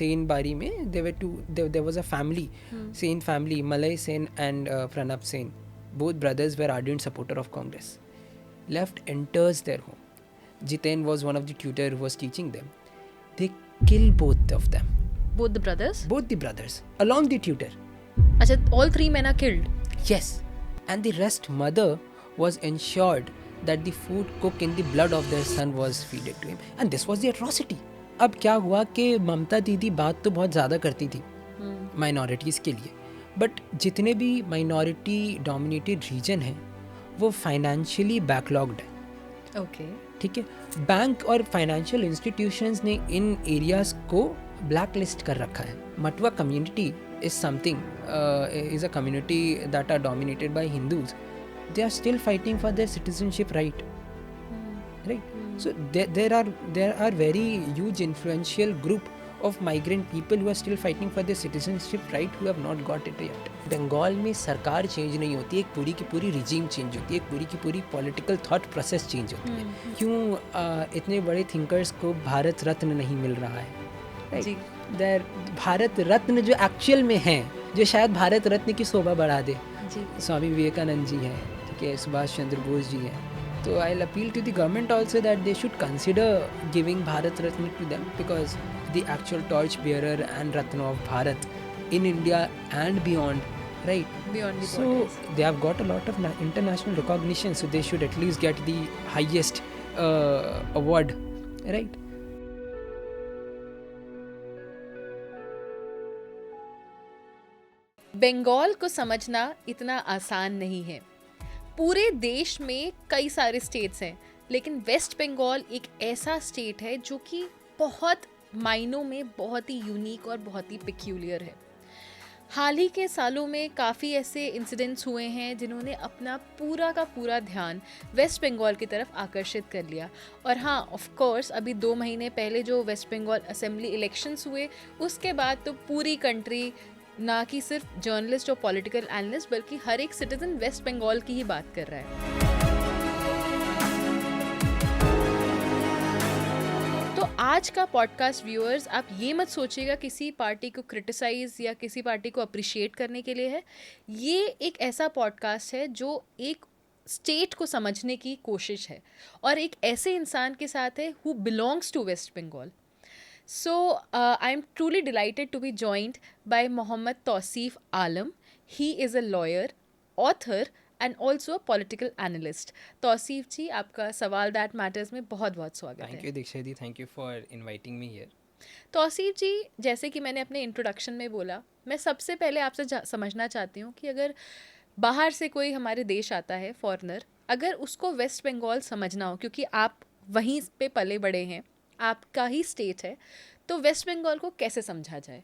Sen Bari में there was a family, Sen family, Malay Sen and Pranab Sen. Both brothers were ardent supporter of Congress. Left enters their home. Jiten was one of the tutor who was teaching them. They kill both of them. Both the brothers? Both the brothers, along the tutor. Acha, all three men are killed? Yes. And the rest mother was ensured that the food cooked in the blood of their son was fed to him. And this was the atrocity. अब क्या हुआ कि ममता दीदी बात तो बहुत ज़्यादा करती थी माइनॉरिटीज़ के लिए, बट जितने भी माइनॉरिटी डोमिनेटेड रीजन हैं वो फाइनेंशियली बैकलॉग्ड है. ओके. ठीक है. बैंक और फाइनेंशियल इंस्टीट्यूशंस ने इन एरियाज़ को ब्लैक लिस्ट कर रखा है. मटवा community is something is a community that are dominated by Hindus. They are still fighting for their citizenship right. Right. So there are very huge influential group of migrant people who are still fighting for their citizenship right, who have not got it yet. Bengal में सरकार change नहीं होती, एक पूरी की पूरी regime change होती है, एक पूरी की पूरी पॉलिटिकल थॉट प्रोसेस चेंज होती है. क्यों इतने बड़े थिंकर्स को भारत रत्न नहीं मिल रहा है? जी. भारत रत्न जो एक्चुअल में हैं, जो शायद भारत रत्न की शोभा बढ़ा दे, जी. स्वामी विवेकानंद जी हैं, ठीक है, सुभाष चंद्र बोस जी हैं. तो I will appeal to the government also that they should consider giving Bharat Ratna to them, because the actual torch bearer and ratna of Bharat in India and beyond, right? Beyond the So borders. they have got a lot of international recognition, so they should at least get the highest award, right? Bengal को समझना इतना आसान नहीं है. पूरे देश में कई सारे स्टेट्स हैं, लेकिन वेस्ट बंगाल एक ऐसा स्टेट है जो कि बहुत मायनों में बहुत ही यूनिक और बहुत ही पेक्यूलियर है. हाल ही के सालों में काफ़ी ऐसे इंसिडेंट्स हुए हैं जिन्होंने अपना पूरा का पूरा ध्यान वेस्ट बंगाल की तरफ आकर्षित कर लिया. और हाँ, ऑफ कोर्स अभी 2 महीने पहले जो वेस्ट बंगाल असेंबली इलेक्शंस हुए, उसके बाद तो पूरी कंट्री, ना कि सिर्फ जर्नलिस्ट और पॉलिटिकल एनालिस्ट, बल्कि हर एक सिटीजन वेस्ट बंगाल की ही बात कर रहा है. तो आज का पॉडकास्ट व्यूअर्स, आप ये मत सोचिएगा किसी पार्टी को क्रिटिसाइज या किसी पार्टी को अप्रिशिएट करने के लिए है. ये एक ऐसा पॉडकास्ट है जो एक स्टेट को समझने की कोशिश है और एक ऐसे इंसान के साथ है who belongs to west Bengal. So I am truly delighted to be joined by Mohammad Tausif Alam. He is a lawyer, author and also a political analyst. Tausif जी, आपका सवाल दैट मैटर्स में बहुत बहुत स्वागत है. Thank you Diksha the, thank you for inviting me here. Tausif जी, जैसे कि मैंने अपने इंट्रोडक्शन में बोला, मैं सबसे पहले आपसे समझना चाहती हूँ कि अगर बाहर से कोई हमारे देश आता है, फॉरेनर, अगर उसको वेस्ट बंगाल समझना हो, क्योंकि आप वहीं पे पले बड़े हैं, आपका ही स्टेट है, तो वेस्ट बंगाल को कैसे समझा जाए?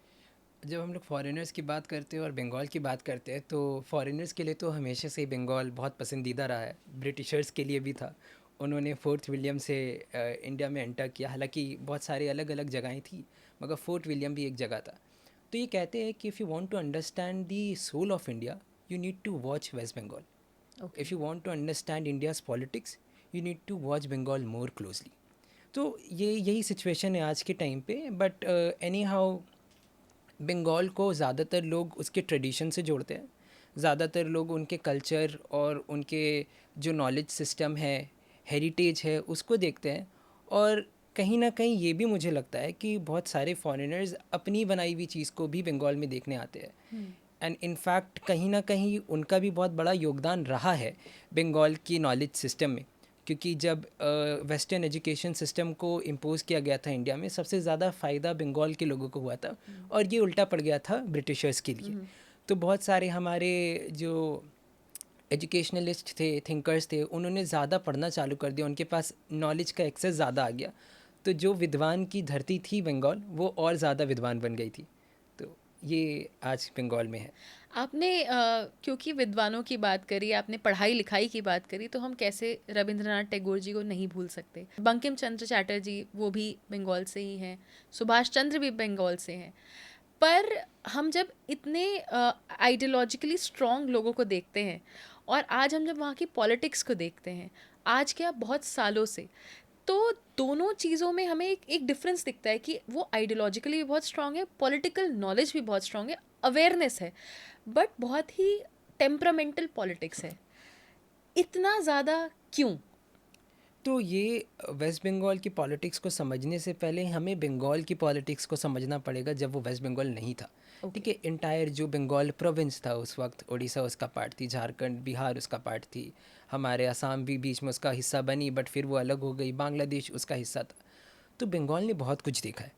जब हम लोग फॉरेनर्स की बात करते हैं और बंगाल की बात करते हैं, तो फॉरेनर्स के लिए तो हमेशा से ही बंगाल बहुत पसंदीदा रहा है. ब्रिटिशर्स के लिए भी था. उन्होंने 4th विलियम से इंडिया में एंटर किया. हालांकि बहुत सारी अलग अलग जगहें थी, मगर 4th विलियम भी एक जगह था. तो ये कहते हैं कि if you want to understand the soul of India, you need to watch west Bengal. If you want to understand India's politics, you need to watch Bengal more closely. तो यही सिचुएशन है आज के टाइम पे. बट एनी हाउ, बंगाल को ज़्यादातर लोग उसके ट्रेडिशन से जोड़ते हैं. ज़्यादातर लोग उनके कल्चर और उनके जो नॉलेज सिस्टम है, हेरिटेज है, उसको देखते हैं. और कहीं ना कहीं ये भी मुझे लगता है कि बहुत सारे फॉरेनर्स अपनी बनाई हुई चीज़ को भी बंगाल में देखने आते हैं. एंड इनफैक्ट कहीं ना कहीं उनका भी बहुत बड़ा योगदान रहा है बंगाल की नॉलेज सिस्टम में. क्योंकि जब वेस्टर्न एजुकेशन सिस्टम को इम्पोज किया गया था इंडिया में, सबसे ज़्यादा फ़ायदा बंगाल के लोगों को हुआ था और ये उल्टा पड़ गया था ब्रिटिशर्स के लिए. तो बहुत सारे हमारे जो एजुकेशनलिस्ट थे, थिंकर्स थे, उन्होंने ज़्यादा पढ़ना चालू कर दिया, उनके पास नॉलेज का एक्सेस ज़्यादा आ गया. तो जो विद्वान की धरती थी बंगाल, वो और ज़्यादा विद्वान बन गई थी. तो ये आज बंगाल में है. आपने क्योंकि विद्वानों की बात करी, आपने पढ़ाई लिखाई की बात करी, तो हम कैसे रविंद्रनाथ टैगोर जी को नहीं भूल सकते. बंकिम चंद्र चैटर्जी, वो भी बंगाल से ही हैं. सुभाष चंद्र भी बंगाल से हैं. पर हम जब इतने आइडियोलॉजिकली स्ट्रॉन्ग लोगों को देखते हैं और आज हम जब वहाँ की पॉलिटिक्स को देखते हैं, आज क्या बहुत सालों से, तो दोनों चीज़ों में हमें एक डिफरेंस दिखता है कि वो आइडियोलॉजिकली भी बहुत स्ट्रांग है, पॉलिटिकल नॉलेज भी बहुत स्ट्रांग है, अवेयरनेस है, बट बहुत ही टेम्परामेंटल पॉलिटिक्स है। इतना ज़्यादा क्यों? तो ये वेस्ट बंगाल की पॉलिटिक्स को समझने से पहले हमें बंगाल की पॉलिटिक्स को समझना पड़ेगा जब वो वेस्ट बंगाल नहीं था। ठीक है, इंटायर जो बंगाल प्रोविंस था उस वक्त, उड़ीसा उसका पार्ट थी, झारखंड बिहार उसका पार्ट थी, हमारे असम भी बीच में उसका हिस्सा बनी बट फिर वो अलग हो गई, बांग्लादेश उसका हिस्सा था। तो बंगाल ने बहुत कुछ देखा है।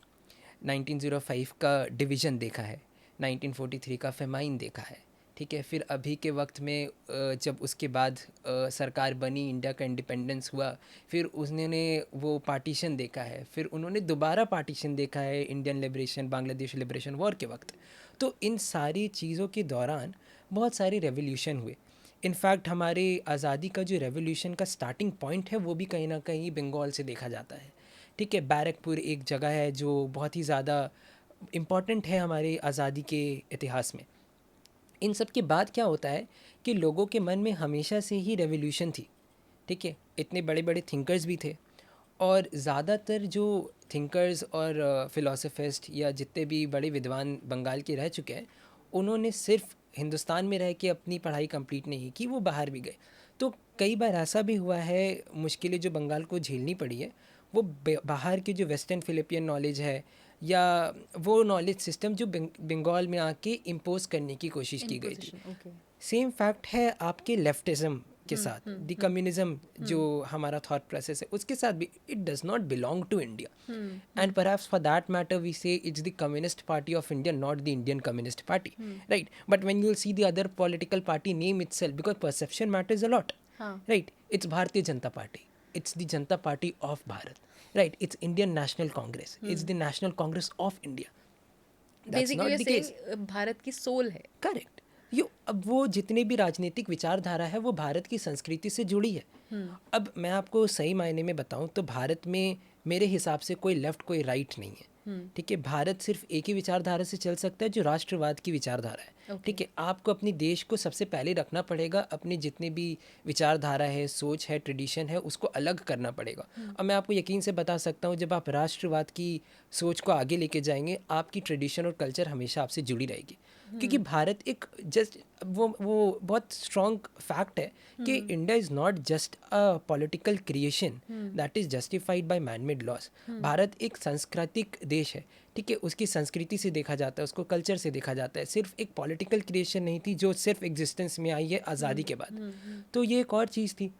1905 का डिवीज़न देखा है, 1943 का फेमाइन देखा है। ठीक है, फिर अभी के वक्त में जब उसके बाद सरकार बनी, इंडिया का इंडिपेंडेंस हुआ, फिर उन्होंने वो पार्टीशन देखा है, फिर उन्होंने दोबारा पार्टीशन देखा है Indian liberation, Bangladesh liberation war के वक्त। तो इन सारी चीज़ों के दौरान बहुत सारे रेवोल्यूशन हुए। इनफैक्ट हमारे आज़ादी का जो रेवोल्यूशन का स्टार्टिंग पॉइंट है वो भी कहीं ना कहीं बंगाल से देखा जाता है। ठीक है, बैरकपुर एक जगह है जो बहुत ही ज़्यादा इम्पॉर्टेंट है हमारे आज़ादी के इतिहास में। इन सब के बाद क्या होता है कि लोगों के मन में हमेशा से ही रेवोल्यूशन थी। ठीक है, इतने बड़े बड़े थिंकर्स भी थे और ज़्यादातर जो थिंकर्स और फिलोसफिस्ट या जितने भी बड़े विद्वान बंगाल के रह चुके हैं, उन्होंने सिर्फ हिंदुस्तान में रह के अपनी पढ़ाई कंप्लीट नहीं की, वो बाहर भी गए। तो कई बार ऐसा भी हुआ है, मुश्किलें जो बंगाल को झेलनी पड़ी है वो बाहर की जो वेस्टर्न फिलिपियन नॉलेज है या वो नॉलेज सिस्टम जो बंगाल में आके इम्पोज करने की कोशिश की गई थी। सेम फैक्ट है आपके लेफ्टिज्म के साथ, द कम्युनिज्म जो हमारा थॉट प्रोसेस है उसके साथ भी, it does not belong to India and perhaps for that matter we say it's the communist party of India, not the Indian communist party, right? But when you will see the other political party name itself, because perception matters a lot, right? It's Bharatiya Janata party, it's the Janata Party of Bharat, right? It's Indian National Congress, it's the National Congress of India. That's not the case. Bharat की soul है। Correct. यो अब वो जितने भी राजनीतिक विचारधारा है वो भारत की संस्कृति से जुड़ी है। अब मैं आपको सही मायने में बताऊं तो भारत में मेरे हिसाब से कोई लेफ्ट कोई राइट नहीं है। ठीक है, भारत सिर्फ एक ही विचारधारा से चल सकता है जो राष्ट्रवाद की विचारधारा है। ठीक है, आपको अपनी देश को सबसे पहले रखना पड़ेगा, अपने जितने भी विचारधारा है, सोच है, ट्रेडिशन है, उसको अलग करना पड़ेगा। और मैं आपको यकीन से बता सकता हूँ जब आप राष्ट्रवाद की सोच को आगे लेके जाएंगे, आपकी ट्रेडिशन और कल्चर हमेशा आपसे जुड़ी रहेगी। क्योंकि भारत एक जस्ट वो बहुत स्ट्रॉन्ग फैक्ट है कि India is not just a political creation that is justified by man made loss. Bharat एक सांस्कृतिक देश है। ठीक है, उसकी संस्कृति से देखा जाता है, उसको कल्चर से देखा जाता है। सिर्फ एक पॉलिटिकल क्रिएशन नहीं थी जो सिर्फ एग्जिस्टेंस में आई है आज़ादी के बाद। तो ये एक और चीज़ थी।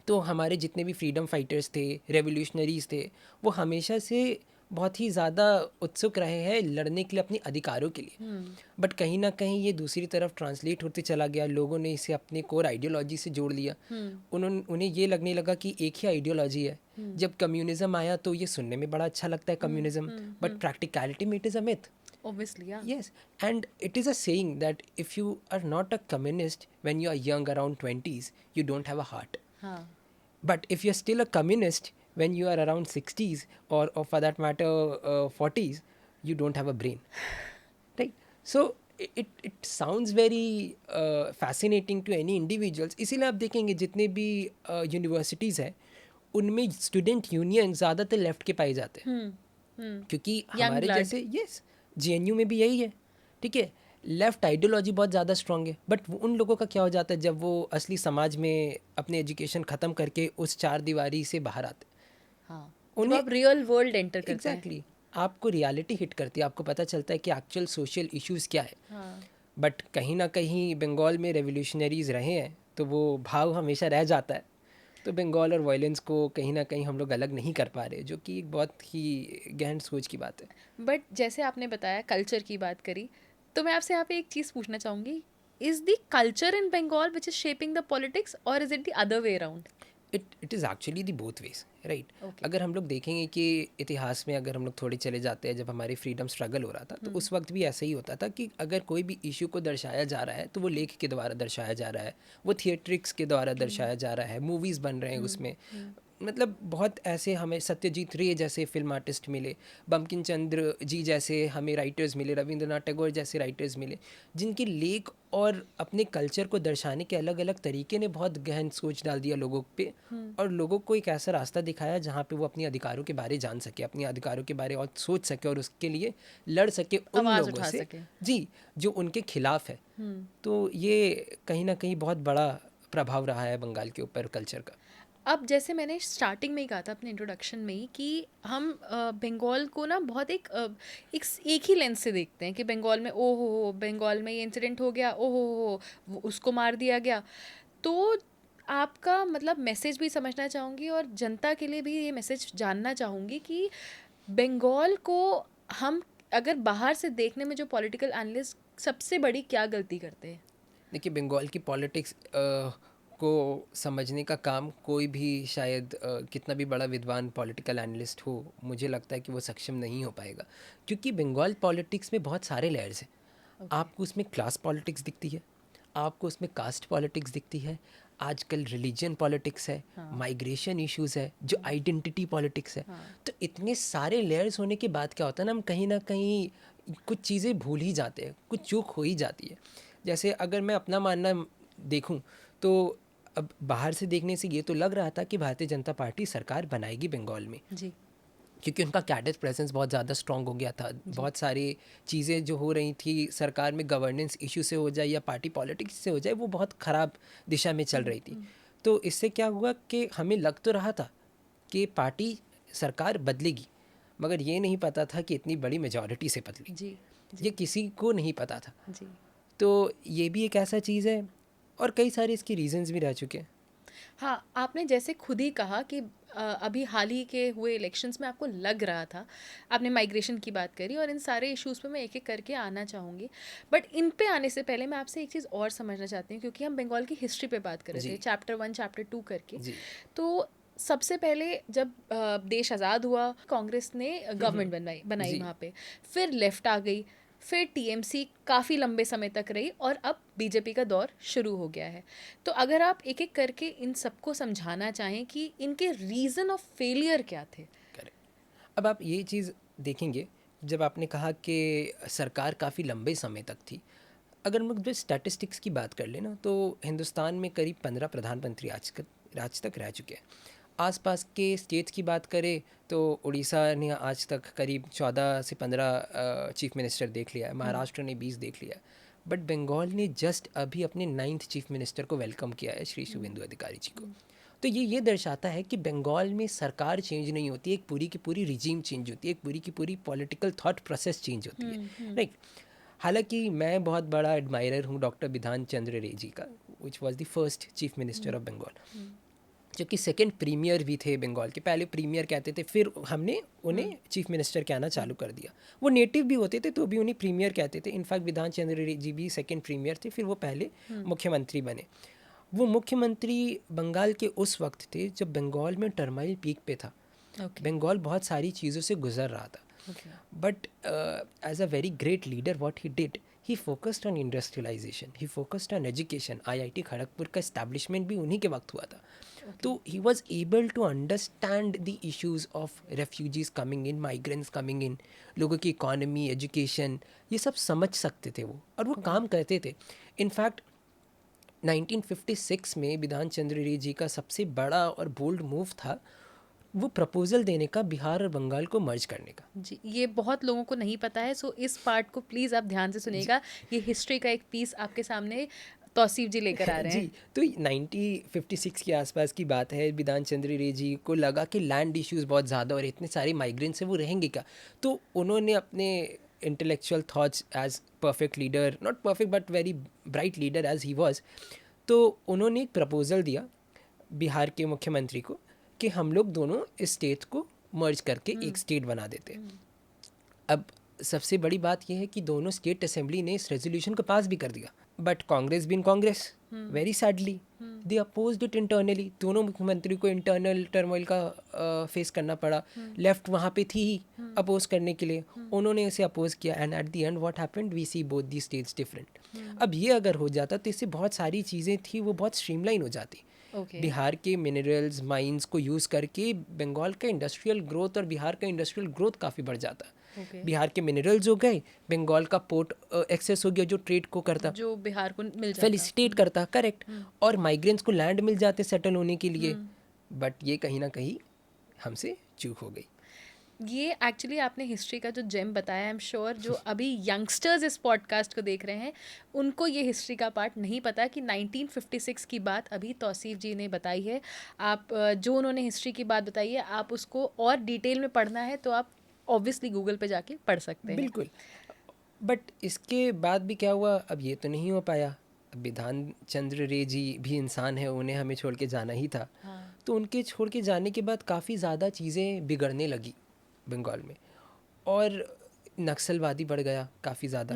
तो हमारे जितने भी फ्रीडम फाइटर्स थे, रेवोल्यूशनरीज थे, वो हमेशा से बहुत ही ज़्यादा उत्सुक रहे हैं लड़ने के लिए अपने अधिकारों के लिए। बट कहीं ना कहीं ये दूसरी तरफ ट्रांसलेट होते चला गया, लोगों ने इसे अपने कोर आइडियोलॉजी से जोड़ लिया। उन्हें ये लगने लगा कि एक ही आइडियोलॉजी है। जब कम्युनिज्म आया तो ये सुनने में बड़ा अच्छा लगता है कम्युनिज्म, बट प्रैक्टिकलिटी में it is a myth. Obviously, yeah. Yes, and it is a saying that if you are not a communist when you are young around 20s, you don't have a heart. But if you're still a communist when you are around 60s or for that matter 40s, you don't have a brain, right? So it sounds very fascinating to any individuals. इसीलिए आप देखेंगे जितने भी universities हैं उनमें student union ज़्यादातर left के पाए जाते हैं। क्योंकि हमारे जैसे यस JNU में भी यही है। ठीक है, लेफ्ट आइडियोलॉजी बहुत ज़्यादा स्ट्रांग है। बट उन लोगों का क्या हो जाता है जब वो असली समाज में अपने एजुकेशन ख़त्म करके उस चार दीवारी से बाहर आते हैं, उन्हें आप रियल वर्ल्ड एंटर करते हैं। एग्जैक्टली, आपको रियलिटी हिट करती है, आपको पता चलता है कि एक्चुअल सोशल इश्यूज़ क्या है। बट कहीं ना कहीं बंगाल में रेवोल्यूशनरीज रहे हैं तो वो भाव हमेशा रह जाता है। तो बंगाल और वायलेंस को कहीं ना कहीं हम लोग अलग नहीं कर पा रहे, जो कि एक बहुत ही गहन सोच की बात है। बट जैसे आपने बताया कल्चर की बात करी, तो मैं आपसे यहाँ पे एक चीज़ पूछना चाहूँगी, is the culture in Bengal which is shaping the politics और is it the other way around? It is actually the both ways, right? अगर हम लोग देखेंगे कि इतिहास में अगर हम लोग थोड़े चले जाते हैं, जब हमारी फ्रीडम स्ट्रगल हो रहा था तो उस वक्त भी ऐसा ही होता था कि अगर कोई भी इशू को दर्शाया जा रहा है तो वो लेख के द्वारा दर्शाया जा रहा है, वो थिएट्रिक्स के द्वारा दर्शाया जा रहा है, मूवीज़ बन रहे हैं उसमें, मतलब बहुत ऐसे हमें सत्यजीत रे जैसे फिल्म आर्टिस्ट मिले, बंकिम चंद्र जी जैसे हमें राइटर्स मिले, रविंद्रनाथ टैगोर जैसे राइटर्स मिले, जिनकी लेख और अपने कल्चर को दर्शाने के अलग अलग तरीके ने बहुत गहन सोच डाल दिया लोगों पे, और लोगों को एक ऐसा रास्ता दिखाया जहाँ पे वो अपने अधिकारों के बारे जान सके, अपने अधिकारों के बारे और सोच सके और उसके लिए लड़ सके उन आवाज लोगों उठा से सके। जी जो उनके खिलाफ है। तो ये कहीं ना कहीं बहुत बड़ा प्रभाव रहा है बंगाल के ऊपर कल्चर का। अब जैसे मैंने स्टार्टिंग में ही कहा था अपने इंट्रोडक्शन में ही कि हम बंगाल को ना बहुत एक ही लेंस से देखते हैं कि बंगाल में ओ हो बंगाल में ये इंसिडेंट हो गया, ओ हो उसको मार दिया गया। तो आपका मतलब मैसेज भी समझना चाहूँगी और जनता के लिए भी ये मैसेज जानना चाहूँगी कि बंगाल को हम अगर बाहर से देखने में जो पॉलिटिकल एनालिस्ट सबसे बड़ी क्या गलती करते हैं? देखिए, बंगाल की पॉलिटिक्स को समझने का काम कोई भी शायद कितना भी बड़ा विद्वान पॉलिटिकल एनालिस्ट हो, मुझे लगता है कि वो सक्षम नहीं हो पाएगा, क्योंकि बंगाल पॉलिटिक्स में बहुत सारे लेयर्स हैं। आपको उसमें क्लास पॉलिटिक्स दिखती है, आपको उसमें कास्ट पॉलिटिक्स दिखती है, आजकल रिलीजन पॉलिटिक्स है, माइग्रेशन इश्यूज है, जो आइडेंटिटी पॉलिटिक्स है। तो इतने सारे लेयर्स होने के बाद क्या होता है ना, हम कहीं ना कहीं कुछ चीज़ें भूल ही जाते हैं, कुछ चूक हो ही जाती है। जैसे अगर मैं अपना मानना देखूं तो अब बाहर से देखने से ये तो लग रहा था कि भारतीय जनता पार्टी सरकार बनाएगी बंगाल में, जी। क्योंकि उनका कैडर प्रेजेंस बहुत ज़्यादा स्ट्रांग हो गया था। बहुत सारी चीज़ें जो हो रही थी सरकार में, गवर्नेंस इशू से हो जाए या पार्टी पॉलिटिक्स से हो जाए, वो बहुत ख़राब दिशा में चल रही थी। तो इससे क्या हुआ कि हमें लग तो रहा था कि पार्टी सरकार बदलेगी, मगर ये नहीं पता था कि इतनी बड़ी मेजॉरिटी से बदलेगी। जी। ये किसी को नहीं पता था। जी। तो ये भी एक ऐसा चीज़ है, और कई सारे इसके रीजंस भी रह चुके हैं। हाँ, आपने जैसे खुद ही कहा कि अभी हाल ही के हुए इलेक्शंस में आपको लग रहा था, आपने माइग्रेशन की बात करी और इन सारे इश्यूज़ पे मैं एक-एक करके आना चाहूँगी। बट इन पे आने से पहले मैं आपसे एक चीज़ और समझना चाहती हूँ, क्योंकि हम बंगाल की हिस्ट्री पे बात कर रहे थे, जी चैप्टर 1, चैप्टर 2 करके। जी तो सबसे पहले जब देश आज़ाद हुआ, कांग्रेस ने गवर्नमेंट बनाई जी वहाँ पे। फिर लेफ्ट आ गई, फिर टीएमसी काफ़ी लंबे समय तक रही और अब बीजेपी का दौर शुरू हो गया है। तो अगर आप एक-एक करके इन सबको समझाना चाहें कि इनके रीज़न ऑफ फेलियर क्या थे? करेक्ट। अब आप ये चीज़ देखेंगे, जब आपने कहा कि सरकार काफ़ी लंबे समय तक थी, अगर हम जो स्टैटिस्टिक्स की बात कर लें ना, तो हिंदुस्तान में करीब 15 प्रधानमंत्री आज तक रह चुके हैं। आसपास के स्टेट्स की बात करें तो उड़ीसा ने आज तक करीब 14 से 15 चीफ मिनिस्टर देख लिया है, महाराष्ट्र ने 20 देख लिया है, बट बंगाल ने जस्ट अभी अपने 9th चीफ मिनिस्टर को वेलकम किया है, श्री शुभेंदु अधिकारी जी को। तो ये दर्शाता है कि बंगाल में सरकार चेंज नहीं होती, एक पूरी की पूरी रिजीम चेंज होती है, एक पूरी की पूरी पॉलिटिकल थॉट प्रोसेस चेंज होती है, राइट। हालांकि मैं बहुत बड़ा एडमायरर हूँ डॉक्टर बिधान चंद्र रे जी का, which was the first chief minister of Bengal, जो कि सेकेंड प्रीमियर भी थे बंगाल के। पहले प्रीमियर कहते थे, फिर हमने उन्हें चीफ मिनिस्टर कहना चालू कर दिया। वो नेटिव भी होते थे तो भी उन्हें प्रीमियर कहते थे। इनफैक्ट विधान चंद्र जी भी सेकेंड प्रीमियर थे, फिर वो पहले मुख्यमंत्री बने। वो मुख्यमंत्री बंगाल के उस वक्त थे जब बंगाल में टर्माइल पीक पे था। बंगाल बहुत सारी चीज़ों से गुजर रहा था, but as a very great leader what he did, he focused on industrialisation, he focused on education. IIT Kharagpur का इस्टेब्लिशमेंट भी उन्हीं के वक्त हुआ था। तो he was able to understand the issues of refugees coming in, migrants coming in, लोगों की इकॉनमी, एजुकेशन, ये सब समझ सकते थे वो, और वो काम करते थे। इनफैक्ट 1956 में बिधान चंद्र रे जी का सबसे बड़ा और बोल्ड मूव था वो प्रपोजल देने का, बिहार और बंगाल को मर्ज करने का। जी, ये बहुत लोगों को नहीं पता है, सो इस पार्ट को प्लीज़ आप ध्यान से सुनिएगा। ये हिस्ट्री का एक पीस आपके सामने तौसीफ जी लेकर आ रहे हैं। जी, तो 1956 के आसपास की बात है। बिधान चंद्र रे जी को लगा कि लैंड इश्यूज़ बहुत ज़्यादा और इतने सारे माइग्रेंट्स हैं, वो रहेंगे क्या। तो उन्होंने अपने intellectual thoughts as perfect leader, not perfect but very bright leader as he was, तो उन्होंने एक प्रपोज़ल दिया बिहार के मुख्यमंत्री को कि हम लोग दोनों इस स्टेट को मर्ज करके एक स्टेट बना देते हैं। अब सबसे बड़ी बात यह है कि दोनों स्टेट असेंबली ने इस रेजोल्यूशन को पास भी कर दिया, बट कांग्रेस भी in Congress very sadly they opposed it internally. दोनों मुख्यमंत्री को इंटरनल टर्मोइल का फेस करना पड़ा। लेफ्ट वहाँ पे थी ही अपोज करने के लिए, उन्होंने इसे अपोज किया, and at the end what happened, we see both the states different. अब ये अगर हो जाता तो इससे बहुत सारी चीज़ें थी वो बहुत स्ट्रीमलाइन हो जाती। Okay. बिहार के मिनरल्स माइंस को यूज़ करके बंगाल का इंडस्ट्रियल ग्रोथ और बिहार का इंडस्ट्रियल ग्रोथ काफ़ी बढ़ जाता। Okay. बिहार के मिनरल्स हो गए, बंगाल का पोर्ट एक्सेस हो गया जो ट्रेड को करता, जो बिहार को मिल जाता। फेलिसिटेट करता, करेक्ट, और माइग्रेंट्स को लैंड मिल जाते सेटल होने के लिए। बट ये कहीं ना कहीं हमसे चूक हो गई। ये एक्चुअली आपने हिस्ट्री का जो जेम बताया, आई एम श्योर जो अभी यंगस्टर्स इस पॉडकास्ट को देख रहे हैं उनको ये हिस्ट्री का पार्ट नहीं पता कि 1956 की बात अभी तौसीफ जी ने बताई है। आप जो उन्होंने हिस्ट्री की बात बताई है, आप उसको और डिटेल में पढ़ना है तो आप ऑब्वियसली गूगल पे जाके पढ़ सकते हैं। बिल्कुल। बट इसके बाद भी क्या हुआ, अब ये तो नहीं हो पाया। अब विधान चंद्र रे जी भी इंसान है, उन्हें हमें छोड़ के जाना ही था। हाँ। तो उनके छोड़ के जाने के बाद काफ़ी ज़्यादा चीज़ें बिगड़ने लगी बंगाल में, और नक्सलवादी बढ़ गया काफ़ी ज़्यादा।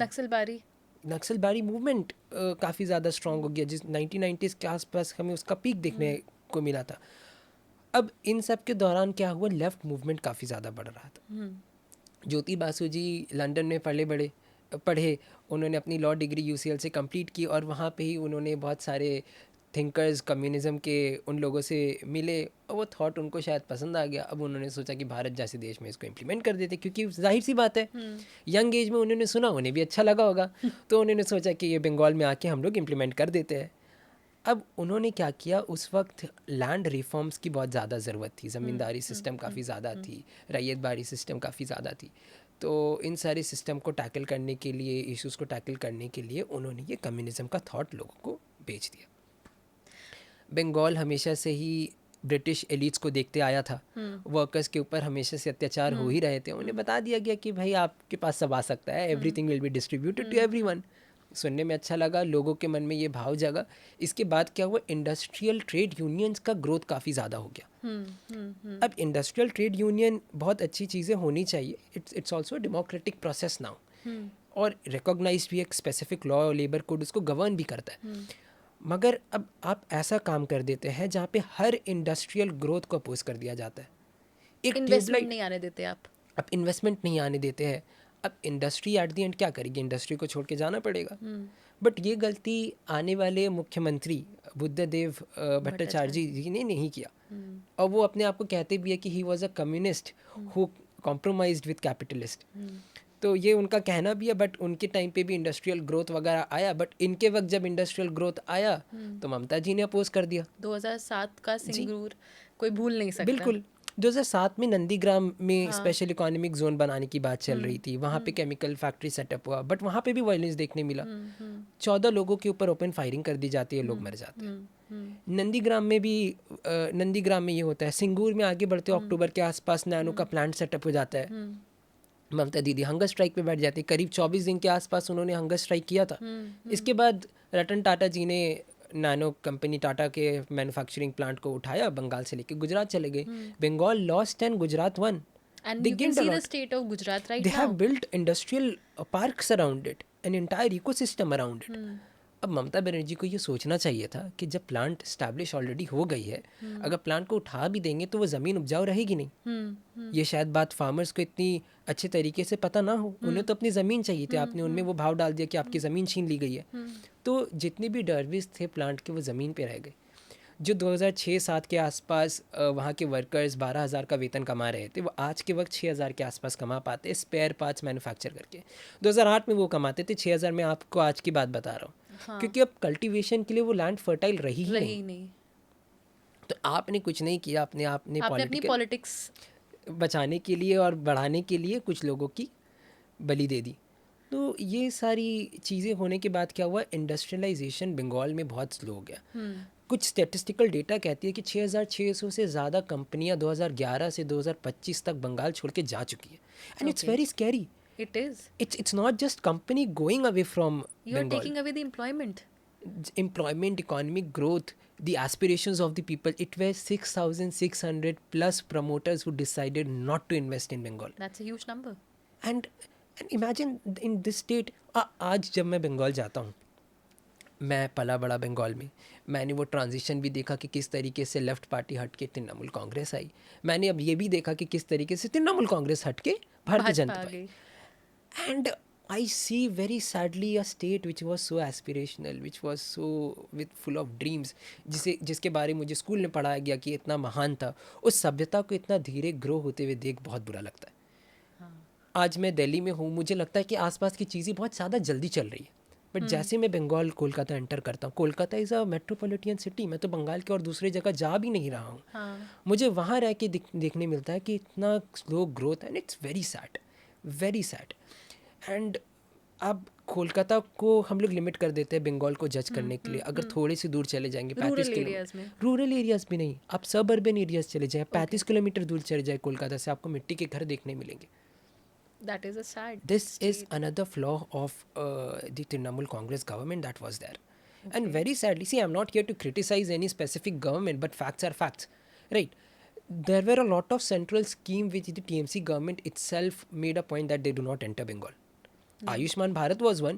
नक्सलबारी मूवमेंट काफ़ी ज़्यादा स्ट्रॉन्ग हो गया, जिस 1990s के आसपास हमें उसका पीक देखने को मिला था। अब इन सब के दौरान क्या हुआ, लेफ़्ट मूवमेंट काफ़ी ज़्यादा बढ़ रहा था। ज्योति बासु जी लंदन में पढ़े, उन्होंने अपनी लॉ डिग्री यूसीएल से कंप्लीट की, और वहाँ पे ही उन्होंने बहुत सारे थिंकर्स कम्युनिज़म के उन लोगों से मिले, और वो थॉट उनको शायद पसंद आ गया। अब उन्होंने सोचा कि भारत जैसे देश में इसको इम्प्लीमेंट कर देते, क्योंकि जाहिर सी बात है यंग एज में उन्होंने सुना, उन्हें भी अच्छा लगा होगा, तो उन्होंने सोचा कि ये बंगाल में आके हम लोग इम्प्लीमेंट कर देते हैं। अब उन्होंने क्या किया, उस वक्त लैंड रिफॉर्म्स की बहुत ज़्यादा ज़रूरत थी, ज़मींदारी सिस्टम काफ़ी ज़्यादा थी, रैयतबारी सिस्टम काफ़ी ज़्यादा थी। तो इन सारे सिस्टम को टैकल करने के लिए, इश्यूज़ को टैकल करने के लिए उन्होंने ये कम्युनिज़म का थॉट लोगों को बेच दिया। बंगाल हमेशा से ही ब्रिटिश एलिट्स को देखते आया था, वर्कर्स के ऊपर हमेशा से अत्याचार हो ही रहे थे। उन्हें बता दिया गया कि भाई आपके पास सब आ सकता है, everything will be distributed to everyone. सुनने में अच्छा लगा, लोगों के मन में ये भाव जगा। इसके बाद क्या हुआ, इंडस्ट्रियल ट्रेड यूनियंस का ग्रोथ काफ़ी ज़्यादा हो गया। अब इंडस्ट्रियल ट्रेड यूनियन बहुत अच्छी चीज़ें होनी चाहिए, it's also democratic process now, और रिकॉग्नाइज भी एक स्पेसिफिक लॉ और लेबर कोड उसको गवर्न भी करता है। मगर अब आप ऐसा काम कर देते हैं जहाँ पे हर इंडस्ट्रियल ग्रोथ को अपोज कर दिया जाता है। एक इन्वेस्टमेंट नहीं आने देते आप इन्वेस्टमेंट नहीं आने देते हैं। अब इंडस्ट्री एट दी एंड क्या करेगी, इंडस्ट्री को छोड़ के जाना पड़ेगा। बट ये गलती आने वाले मुख्यमंत्री बुद्धदेव भट्टाचार्य जी ने नहीं किया, और वो अपने आप को कहते भी है कि he was a communist who compromised with capitalist. तो ये उनका कहना भी है, बट उनके टाइम पे भी इंडस्ट्रियल ग्रोथ वगैरह आया, बट इनके वक्त जब इंडस्ट्रियल ग्रोथ आया तो ममता जी ने अपोज कर दिया। 2007 का सिंगूर कोई भूल नहीं सकता। बिल्कुल, 2007 में नंदीग्राम में स्पेशल इकोनॉमिक जोन बनाने की बात चल रही थी, वहाँ पे केमिकल फैक्ट्री सेटअप हुआ, बट वहाँ पे भी वायलेंस देखने मिला। 14 लोगों के ऊपर ओपन फायरिंग कर दी जाती है, लोग मर जाते हैं। नंदीग्राम में ये होता है। सिंगूर में आगे बढ़ते अक्टूबर के आसपास नैनो का प्लांट सेटअप हो जाता है। ममता दीदी हंगर स्ट्राइक पे बैठ जाती है, करीब 24 दिन के आसपास उन्होंने हंगर स्ट्राइक किया था। इसके बाद रतन टाटा जी ने नैनो कंपनी टाटा के मैन्युफैक्चरिंग प्लांट को उठाया, बंगाल से लेके गुजरात चले गए। Bengal lost and Gujarat won, and you can see the state of Gujarat right they now. have built industrial parks around it, an entire ecosystem around it. अब ममता बनर्जी को ये सोचना चाहिए था कि जब प्लांट स्टैब्लिश ऑलरेडी हो गई है, अगर प्लांट को उठा भी देंगे तो वो ज़मीन उपजाऊ रहेगी नहीं। ये शायद बात फार्मर्स को इतनी अच्छे तरीके से पता ना हो, उन्हें तो अपनी ज़मीन चाहिए थी, आपने उनमें वो भाव डाल दिया कि आपकी ज़मीन छीन ली गई है। तो जितने भी डरविस थे प्लांट के, वो ज़मीन पे रह गए। जो 2006-07 के आसपास वहाँ के वर्कर्स 12,000 का वेतन कमा रहे थे, वो आज के वक्त 6,000 के आसपास कमा पाते स्पेयर पार्ट्स मैन्युफैक्चर करके। 2008 में वो कमाते थे 6,000। मैं आपको आज की बात बता रहा हूँ। हाँ। क्योंकि अब कल्टीवेशन के लिए वो लैंड फर्टाइल रही नहीं। तो आपने कुछ नहीं किया, आपने अपनी पॉलिटिक्स बचाने के लिए और बढ़ाने के लिए कुछ लोगों की बलि दे दी। तो ये सारी चीज़ें होने के बाद क्या हुआ, इंडस्ट्रियलाइजेशन बंगाल में बहुत स्लो हो गया। कुछ स्टैटिस्टिकल डेटा कहती है कि 6,600 से ज़्यादा कंपनियां 2011 से 2025 तक बंगाल छोड़ के जा चुकी है। And it's very scary. It is. It's not just company going away from You are Bengal. taking away the employment. Employment, economic growth, the aspirations of the people. It were 6,600 plus promoters who decided not to invest in Bengal. That's a huge number. And imagine in this state. आज जब मैं बंगाल जाता हूँ, मैं पला बड़ा बंगाल में, मैंने वो ट्रांजिशन भी देखा कि किस तरीके से लेफ्ट पार्टी हट के तृणमूल कांग्रेस आई। मैंने अब ये भी देखा कि किस तरीके से तृणमूल कांग्रेस हट के भारतीय Janata party. And I see very sadly a state which was so aspirational, which was so with full of dreams, जिसके बारे में मुझे स्कूल में पढ़ाया गया कि इतना महान था, उस सभ्यता को इतना धीरे ग्रो होते हुए देख बहुत बुरा लगता है. आज मैं दिल्ली में हूँ, मुझे लगता है कि आसपास की चीज़ें बहुत ज़्यादा जल्दी चल रही है. बट जैसे मैं बंगाल कोलकाता एंटर करता हूँ, Kolkata is a metropolitan city, मैं तो बंगाल के और दूसरी जगह जा भी नहीं रहा हूँ. मुझे वहाँ रह के देखने मिलता है कि इतना slow growth, and it's very sad, very sad. And अब कोलकाता को हम लोग लिमिट कर देते हैं बंगाल को जज करने के लिए. अगर थोड़े से दूर चले जाएंगे, 35 किलोमीटर, रूरल एरियाज भी नहीं, आप सब अर्बन एरियाज चले जाएं, 35 किलोमीटर दूर चले जाए कोलकाता से, आपको मिट्टी के घर देखने मिलेंगे. That is a sad This is state. another flaw of the Trinamool Congress government that was there. And very sadly, see, I'm not here to criticize any specific government, but facts are facts, right? There were a lot of central schemes which the TMC government itself made a point that they do not enter Bengal. Ayushman Bharat was one.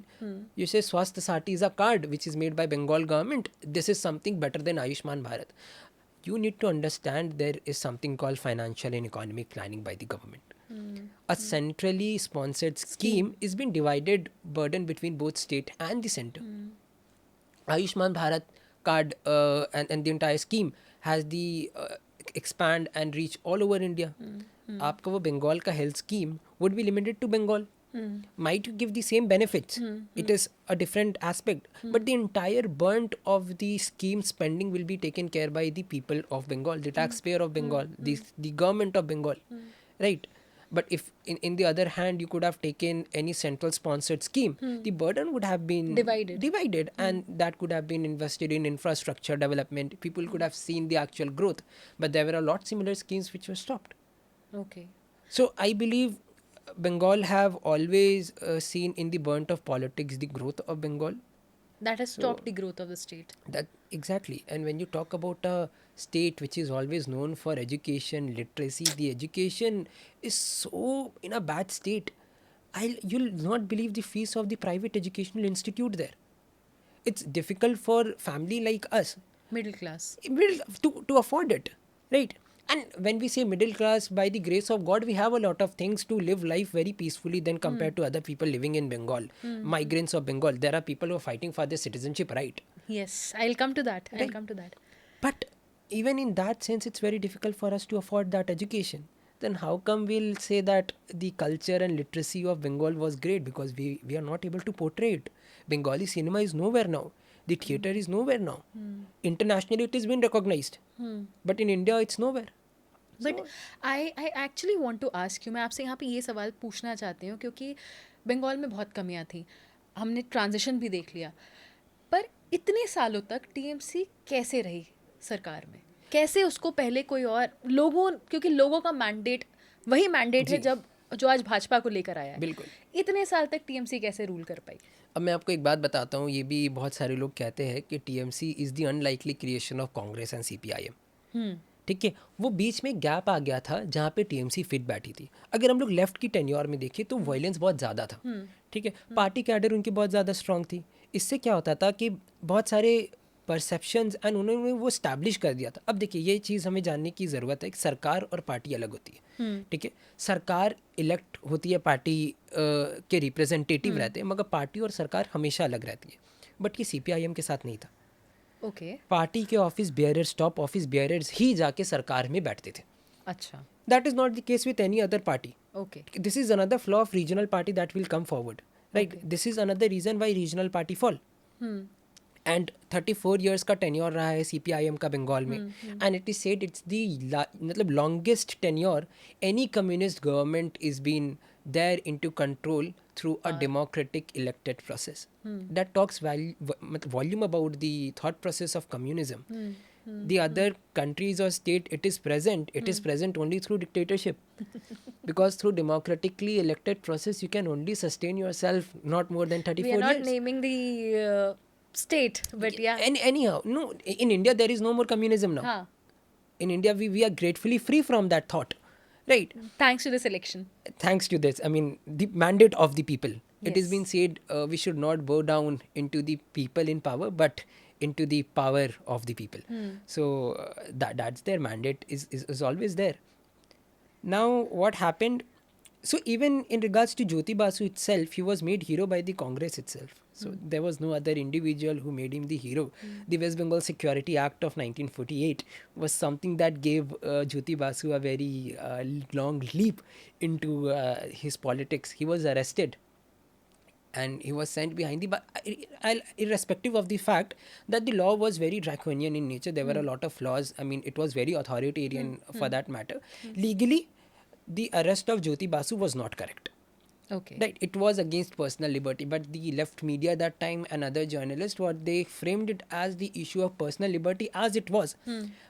You say Swasth Sati is a card which is made by Bengal government. This is something better than Ayushman Bharat. You need to understand there is something called financial and economic planning by the government. A centrally sponsored scheme is being divided burden between both state and the center. Ayushman Bharat card and the entire scheme has the expand and reach all over India. आपका वो बंगाल का health scheme would be limited to Bengal. Might give the same benefits. It is a different aspect, but the entire burnt of the scheme spending will be taken care by the people of Bengal, the taxpayer of Bengal, the government of Bengal, right? But if in the other hand you could have taken any central sponsored scheme, the burden would have been divided and that could have been invested in infrastructure development. People could have seen the actual growth, but there were a lot similar schemes which were stopped. Okay. So I believe Bengal have always seen in the burnt of politics the growth of Bengal. That has stopped the growth of the state. That exactly. And when you talk about a state which is always known for education, literacy, the education is so in a bad state. You'll not believe the fees of the private educational institute there. It's difficult for family like us, Middle class. to afford it, right? And when we say middle class, by the grace of God, we have a lot of things to live life very peacefully than compared to other people living in Bengal. Migrants of Bengal. There are people who are fighting for their citizenship right. Yes, I'll come to that. I'll Right. come to that. But even in that sense, it's very difficult for us to afford that education. Then how come we'll say that the culture and literacy of Bengal was great? Because we are not able to portray it. Bengali cinema is nowhere now. The theatre is nowhere now. Internationally, it has been recognized. But in India, it's nowhere. But I actually want to ask you, मैं आपसे यहाँ पे ये सवाल पूछना चाहती हूँ क्योंकि बंगाल में बहुत कमियाँ थी, हमने ट्रांजिशन भी देख लिया, पर इतने सालों तक टीएमसी कैसे रही सरकार में? कैसे उसको पहले कोई और लोगों, क्योंकि लोगों का मैंडेट वही मैंडेट है जब जो आज भाजपा को लेकर आया है, बिल्कुल. इतने साल तक टीएमसी कैसे रूल कर पाई? अब मैं आपको एक बात बताता हूँ, ये भी बहुत सारे लोग कहते हैं कि TMC is the unlikely creation of Congress and CPIM. ठीक है, वो बीच में गैप आ गया था जहाँ पे टीएमसी फिट बैठी थी. अगर हम लोग लेफ्ट की टेन्योर में देखें तो वायलेंस बहुत ज़्यादा था. ठीक है, पार्टी कैडर उनकी बहुत ज़्यादा स्ट्रांग थी. इससे क्या होता था कि बहुत सारे परसेप्शंस एंड उन्होंने वो स्टैब्लिश कर दिया था. अब देखिए, ये चीज़ हमें जानने की ज़रूरत है कि सरकार और पार्टी अलग होती है. ठीक है, सरकार इलेक्ट होती है, पार्टी के रिप्रेजेंटेटिव रहते हैं, मगर पार्टी और सरकार हमेशा अलग रहती है. बट ये सीपीआईएम के साथ नहीं था. ओके. पार्टी के office bearers, top office bearers ही जाके सरकार में बैठते थे. अच्छा. That is not the case with any other party. Okay. This is another flaw of regional party that will come forward, right? This is another reason why regional party fall. And 34 years का tenure रहा है CPIM का बंगाल में, and it is said it's the मतलब longest tenure any communist government is been there into control through a democratic elected process. That talks volume about the thought process of communism. The other countries or state, it is present only through dictatorship. Because through democratically elected process, you can only sustain yourself not more than 34 We are years. not naming the state, but yeah. Anyhow, no, in India there is no more communism now. हाँ. In India, we are gratefully free from that thought. Right. Thanks to this election. Thanks to this, I mean, the mandate of the people. It has Yes. been said we should not bow down into the people in power, but into the power of the people. So that's their mandate is always there. Now, what happened? So even in regards to Jyoti Basu itself, he was made hero by the Congress itself. So there was no other individual who made him the hero. The West Bengal Security Act of 1948 was something that gave Jyoti Basu a very long leap into his politics. He was arrested and he was sent behind the irrespective of the fact that the law was very draconian in nature. There were a lot of laws. I mean, it was very authoritarian for that matter. Legally, the arrest of Jyoti Basu was not correct. Okay. Right, it was against personal liberty, but the left media that time and other journalists, what they framed it as the issue of personal liberty, as it was.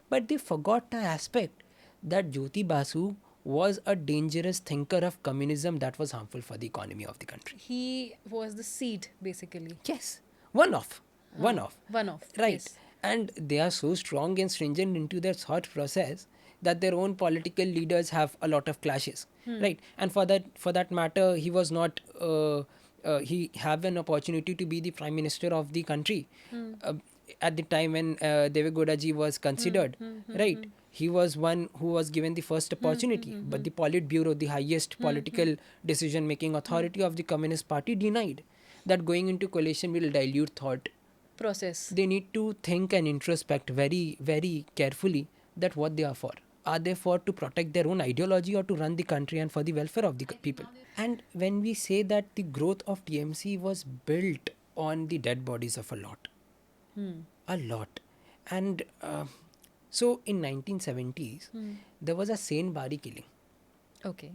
But they forgot the aspect that Jyoti Basu was a dangerous thinker of communism that was harmful for the economy of the country. He was the seed, basically. Yes, one off. One off. Right. Yes. And they are so strong and stringent into their thought process that their own political leaders have a lot of clashes. Right. And for that matter, he was not. He had an opportunity to be the prime minister of the country at the time when Deve Gowda ji was considered. Right. He was one who was given the first opportunity, but the Politburo, the highest political decision-making authority of the Communist Party, denied that going into coalition will dilute thought. Process. They need to think and introspect very, very carefully that what they are for. Are they for to protect their own ideology or to run the country and for the welfare of the people? And when we say that the growth of TMC was built on the dead bodies of a lot. And so in 1970s, there was a Sain Bari killing. Okay.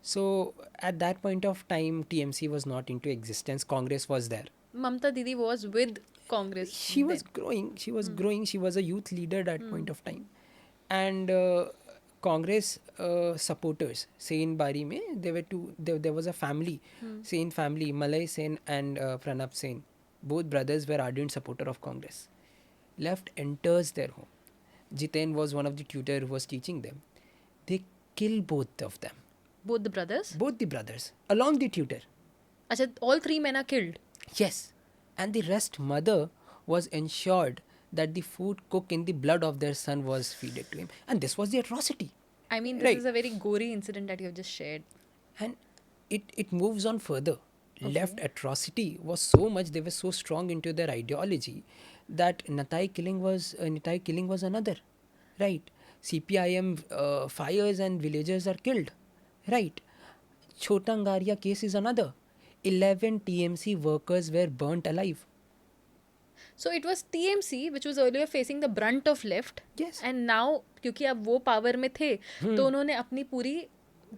So at that point of time, TMC was not into existence. Congress was there. Mamta Didi was with Congress. She was growing. She was growing. She was a youth leader at that point of time. And Congress supporters, Sain Bari mein, there were two. There was a family, Sain family, Malay Sain and Pranab Sain. Both brothers were ardent supporter of Congress. Left enters their home. Jiten was one of the tutor who was teaching them. They kill both of them. Both the brothers? Both the brothers, along the tutor. Achha, all three men are killed. Yes. And the rest mother was ensured that the food cooked in the blood of their son was fed to him. And this was the atrocity. I mean, this is a very gory incident that you have just shared. And it moves on further. Okay. Left atrocity was so much, they were so strong into their ideology that Natai killing was another. Right. CPIM fires and villagers are killed. Right. Chotangaria case is another. 11 TMC workers were burnt alive. So it was TMC which was earlier facing the brunt of left. Yes. And now क्योंकि अब वो power में थे तो उन्होंने अपनी पूरी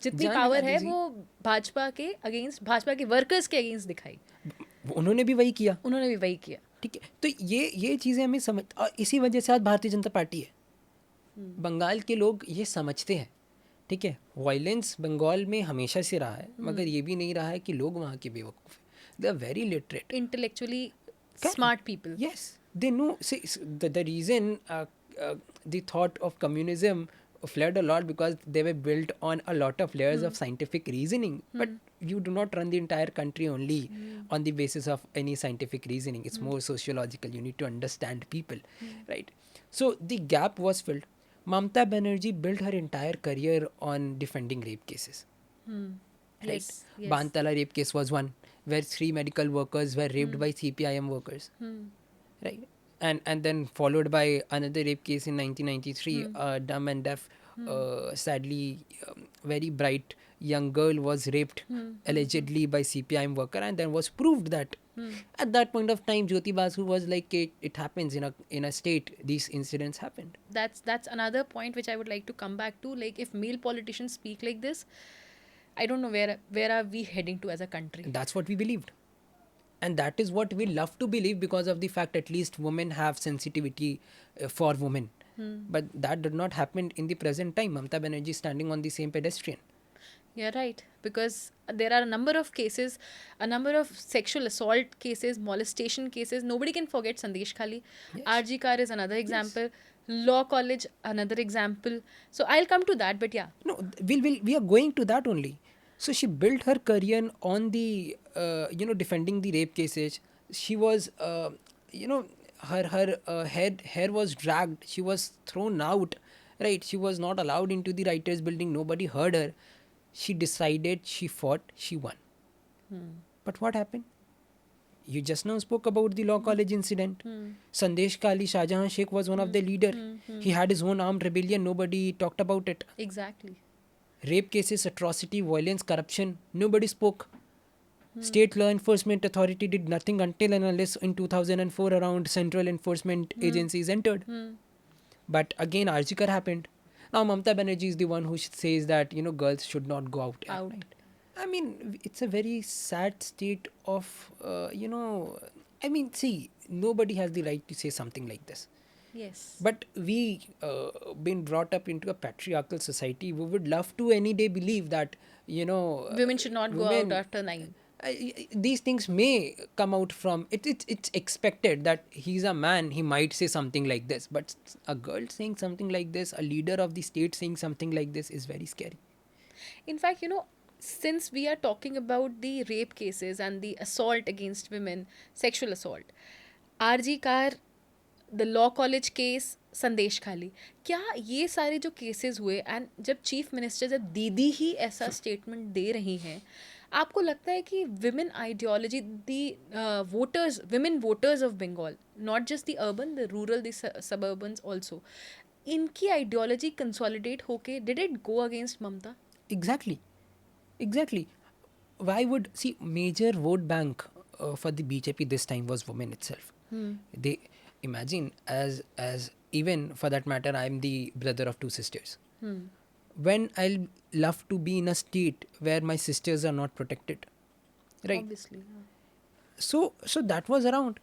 जितनी पावर है वो भाजपा के अगेंस्ट, भाजपा के वर्कर्स के अगेंस्ट दिखाई. उन्होंने भी वही किया. ठीक है. तो ये चीज़ें हमें समझ, और इसी वजह से आज भारतीय जनता पार्टी है. बंगाल के लोग ये समझते हैं. ठीक है. वायलेंस बंगाल में हमेशा से रहा है, मगर ये भी नहीं रहा है कि लोग वहाँ के बेवकूफ़ हैं. They are very literate, intellectually smart people. Yes, they know. See, the reason the thought of communism fled a lot because they were built on a lot of layers of scientific reasoning. But you do not run the entire country only on the basis of any scientific reasoning. It's more sociological. You need to understand people, right? So the gap was filled. Mamta Banerjee built her entire career on defending rape cases. Right. Yes. Bantala rape case was one, where 3 medical workers were raped by CPIM workers. Right. And then followed by another rape case in 1993. A dumb and deaf, sadly, very bright young girl was raped allegedly by CPIM worker, and then was proved that at that point of time Jyoti Basu was like, it happens in a state, these incidents happened. That's another point which I would like to come back to. Like, if male politicians speak like this, I don't know where are we heading to as a country. That's what we believed. And that is what we love to believe because of the fact at least women have sensitivity for women. But that did not happen in the present time. Mamta Banerjee standing on the same pedestrian. Yeah, right. Because there are a number of cases, a number of sexual assault cases, molestation cases. Nobody can forget Sandesh Khali. Yes. RG Kar is another example. Yes. Law College, another example. So I'll come to that, but yeah. No, we are going to that only. So she built her career on the, defending the rape cases. She was, her hair was dragged. She was thrown out, right? She was not allowed into the writers' building. Nobody heard her. she decided, she fought, she won. But what happened? You just now spoke about the law college incident. Sandesh Kali, Shahjahan Sheikh was one of the leader. He had his own armed rebellion. Nobody talked about it. Exactly. Rape cases, atrocity, violence, corruption. Nobody spoke. State law enforcement authority did nothing until and unless in 2004 around central enforcement agencies entered. But again, Arjikar happened. Now Mamata Banerjee is the one who says that, you know, girls should not go out at night. I mean, it's a very sad state of, you know, I mean, see, nobody has the right to say something like this. Yes. But we, been brought up into a patriarchal society, we would love to any day believe that, you know, Women should not go out women- after 9. these things may come out from it. It's expected that he's a man, he might say something like this. But a girl saying something like this, a leader of the state saying something like this is very scary. In fact, you know, since we are talking about the rape cases and the assault against women, sexual assault, RG Kar, the law college case, संदेश खाली, क्या ये सारे जो cases हुए and जब chief minister, जब दीदी ही ऐसा स्टेटमेंट दे रही हैं, आपको लगता है कि women ideology, the voters, women voters of Bengal, not just the urban, the rural, the suburbs also, इनकी आइडियोलॉजी कंसोलिडेट होके did it go against Mamata? Exactly. Why would, see, major vote bank for the BJP this time was women itself. They imagine, as even for that matter, I'm the brother of two sisters. When I'll love to be in a state where my sisters are not protected, right? Obviously. So that was around.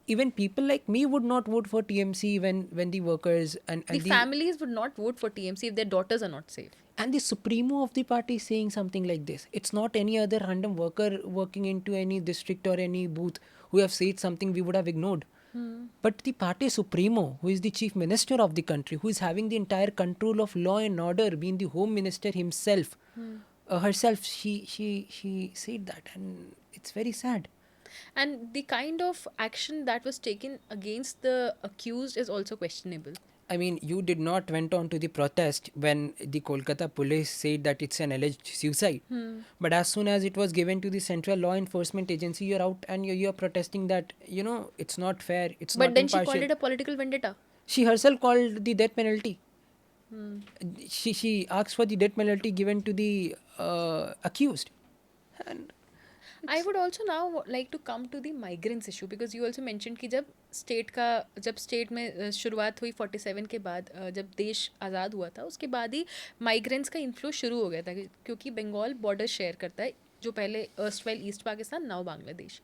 Even people like me would not vote for TMC when the workers and The families would not vote for TMC if their daughters are not safe. and the supremo of the party is saying something like this. It's not any other random worker working into any district or any booth who have said something we would have ignored. But the party supremo, who is the chief minister of the country, who is having the entire control of law and order, being the home minister himself, herself, she said that, and it's very sad. And the kind of action that was taken against the accused is also questionable. I mean, you did not went on to the protest when the Kolkata police said that it's an alleged suicide. But as soon as it was given to the Central Law Enforcement Agency, you're out and you're protesting that, you know, it's not fair, it's But not then she impartial. called it a political vendetta. She herself called the death penalty. She asked for the death penalty given to the accused. And I would also now like to come to the migrants issue, because you also mentioned कि जब state में शुरुआत हुई 47 के बाद, जब देश आज़ाद हुआ था, उसके बाद ही माइग्रेंट्स का इन्फ्लो शुरू हो गया था, क्योंकि बंगाल बॉर्डर शेयर करता है, जो पहले erstwhile east Pakistan, now Bangladesh.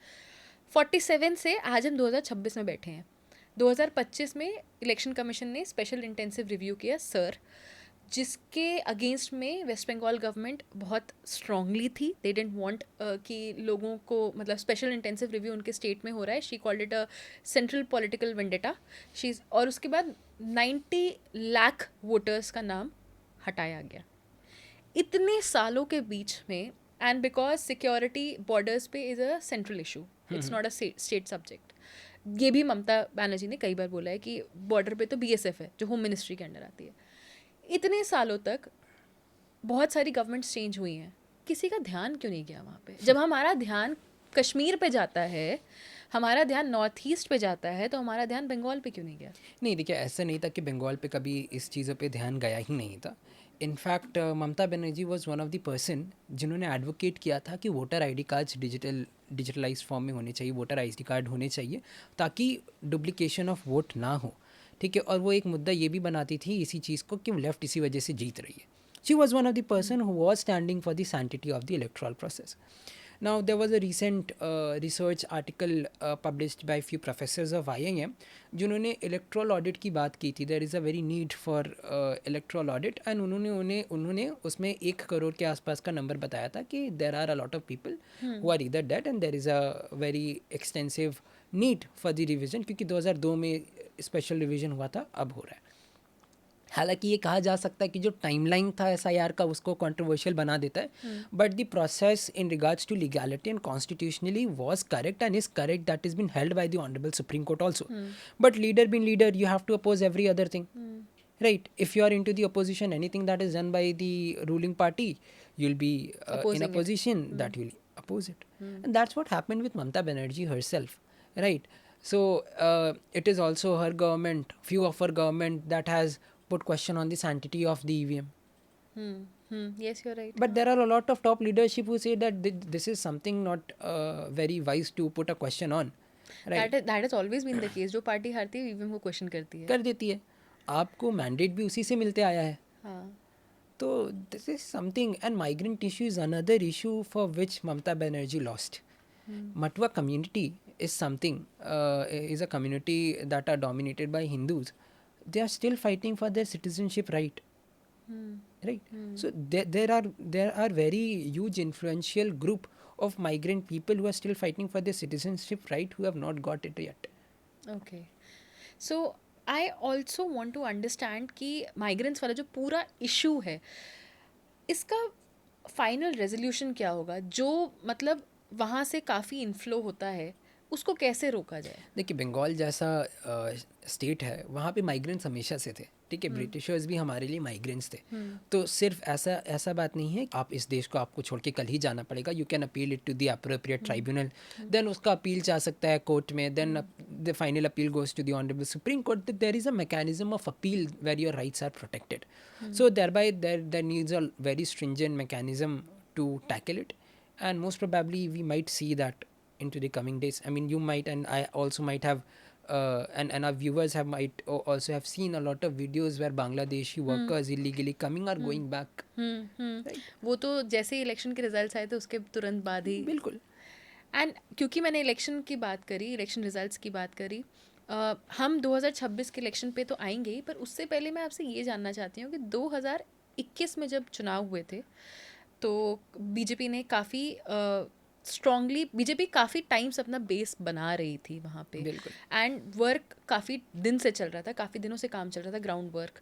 47 से आज हम 2026 में बैठे हैं. 2025 में इलेक्शन कमीशन ने स्पेशल इंटेंसिव रिव्यू किया सर, जिसके अगेंस्ट में वेस्ट बंगाल गवर्नमेंट बहुत स्ट्रांगली थी. दे डिडंट वांट कि लोगों को, मतलब स्पेशल इंटेंसिव रिव्यू उनके स्टेट में हो रहा है. She called it a central political vendetta. और उसके बाद 90 लाख वोटर्स का नाम हटाया गया इतने सालों के बीच में. एंड बिकॉज सिक्योरिटी बॉर्डर्स पे is a central issue, it's not a state subject. ये भी ममता बनर्जी ने कई बार बोला है कि बॉर्डर पे तो BSF है, जो होम मिनिस्ट्री के अंडर आती है. इतने सालों तक बहुत सारी गवर्नमेंट्स चेंज हुई हैं, किसी का ध्यान क्यों नहीं गया वहाँ पे? जब हमारा ध्यान कश्मीर पे जाता है, हमारा ध्यान नॉर्थ ईस्ट पे जाता है, तो हमारा ध्यान बंगाल पे क्यों नहीं गया? नहीं, देखिए, ऐसा नहीं था कि बंगाल पे कभी इस चीज़ों पे ध्यान गया ही नहीं था. In fact Mamata Banerjee was one of the person जिन्होंने एडवोकेट किया था कि voter ID cards digitalise form में होने चाहिए, वोटर ID कार्ड होने चाहिए, ताकि डुप्लीकेशन ऑफ वोट ना हो. ठीक है. और वो एक मुद्दा ये भी बनाती थी इसी चीज़ को कि लेफ्ट इसी वजह से जीत रही है. She was one of the person who was standing for the sanctity of the erectile process. Now, there was a recent research article published by few professors of IIM जिन्होंने electoral audit की बात की थी. There is a very need for electoral audit, and उन्होंने उसमें 1 करोड़ के आसपास का नंबर बताया था कि there are a lot of people who are either dead and there is a very extensive need for the revision, क्योंकि 2002 में स्पेशल रिविजन हुआ था, अब हो रहा है. हालांकि ये कहा जा सकता है कि जो टाइमलाइन था SIR का उसको कंट्रोवर्शियल बना देता है, but the process in regards to legality and constitutionally was correct and is correct. That is been held by the honourable supreme court also. But leader been leader, you have to oppose every other thing. right? If you are into the opposition, anything that is done by the ruling party, you'll be in a Opposing it. position that you'll oppose it. And that's what happened with Mamta Banerjee herself, right? So it is also her government, few of her government, that has put question on the sanctity of the EVM. Yes, you're right. But there are a lot of top leadership who say that this is something not very wise to put a question on, right? That has always been the case. जो party हारती है EVM को question करती है. कर देती है. आपको mandate भी उसी से मिलते आया है. हाँ. तो this is something, and migrant issue is another issue for which Mamta Banerjee lost. Matwa community is something, is a community that are dominated by Hindus. They are still fighting for their citizenship right. Right. So there are very huge influential group of migrant people who are still fighting for their citizenship right, who have not got it yet. Okay. So I also want to understand कि migrants वाला जो पूरा issue है, इसका final resolution क्या होगा? जो मतलब वहाँ से काफ़ी inflow होता है, उसको कैसे रोका जाए? देखिए, बंगाल जैसा स्टेट है, वहाँ पे माइग्रेंट्स हमेशा से थे, ठीक है. ब्रिटिशर्स भी हमारे लिए माइग्रेंट्स थे. तो सिर्फ ऐसा बात नहीं है आप इस देश को आपको छोड़ के कल ही जाना पड़ेगा. You can appeal it to the appropriate tribunal, then उसका अपील जा सकता है कोर्ट में, then the final appeal goes to the honourable supreme court. There is a mechanism of appeal where your rights are protected. So thereby there needs a very stringent mechanism to tackle it, and most probably we might see that into the coming days. I mean, you might, and I also might have, and our viewers might also have seen a lot of videos where Bangladeshi workers illegally coming are going back. Right? वो तो जैसे ही election के results आए थे उसके तुरंत बाद ही. बिल्कुल. एंड क्योंकि मैंने इलेक्शन की बात करी, इलेक्शन रिजल्ट्स की बात करी, हम 2026 के इलेक्शन पे तो आएंगे ही, पर उससे पहले मैं आपसे ये जानना चाहती हूँ कि 2021 में जब चुनाव हुए थे तो बीजेपी ने काफ़ी स्ट्रांगली, बीजेपी काफ़ी टाइम्स अपना बेस बना रही थी वहाँ पे, एंड वर्क काफ़ी दिन से चल रहा था, काफ़ी दिनों से काम चल रहा था, ग्राउंड वर्क.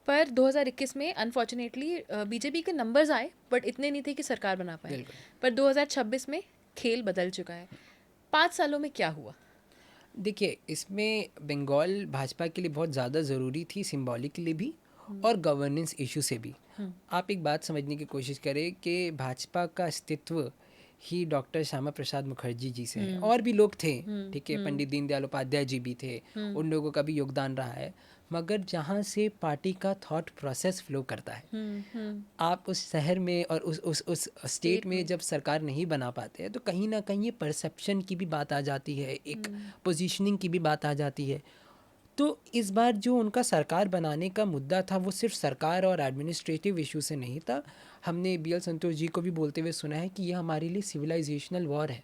पर 2021 में अनफॉर्चुनेटली बीजेपी के नंबर्स आए, बट इतने नहीं थे कि सरकार बना पाए. पर 2026 में खेल बदल चुका है. 5 सालों में क्या हुआ? देखिए, इसमें बंगाल भाजपा के लिए बहुत ज़्यादा ज़रूरी थी, सिम्बॉलिकली भी और गवर्नेंस इशू से भी. आप एक बात समझने की कोशिश करें कि भाजपा का अस्तित्व ही डॉक्टर श्यामा प्रसाद मुखर्जी जी से है. और भी लोग थे, ठीक है, पंडित दीनदयाल उपाध्याय जी भी थे, उन लोगों का भी योगदान रहा है. मगर जहाँ से पार्टी का थॉट प्रोसेस फ्लो करता है, आप उस शहर में और उस स्टेट में जब सरकार नहीं बना पाते हैं, तो कहीं ना कहीं ये परसेप्शन की भी बात आ जाती है, एक पोजीशनिंग की भी बात आ जाती है. तो इस बार जो उनका सरकार बनाने का मुद्दा था, वो सिर्फ सरकार और एडमिनिस्ट्रेटिव इशू से नहीं था. हमने BL संतोष जी को भी बोलते हुए सुना है कि ये हमारे लिए सिविलाइजेशनल वॉर है.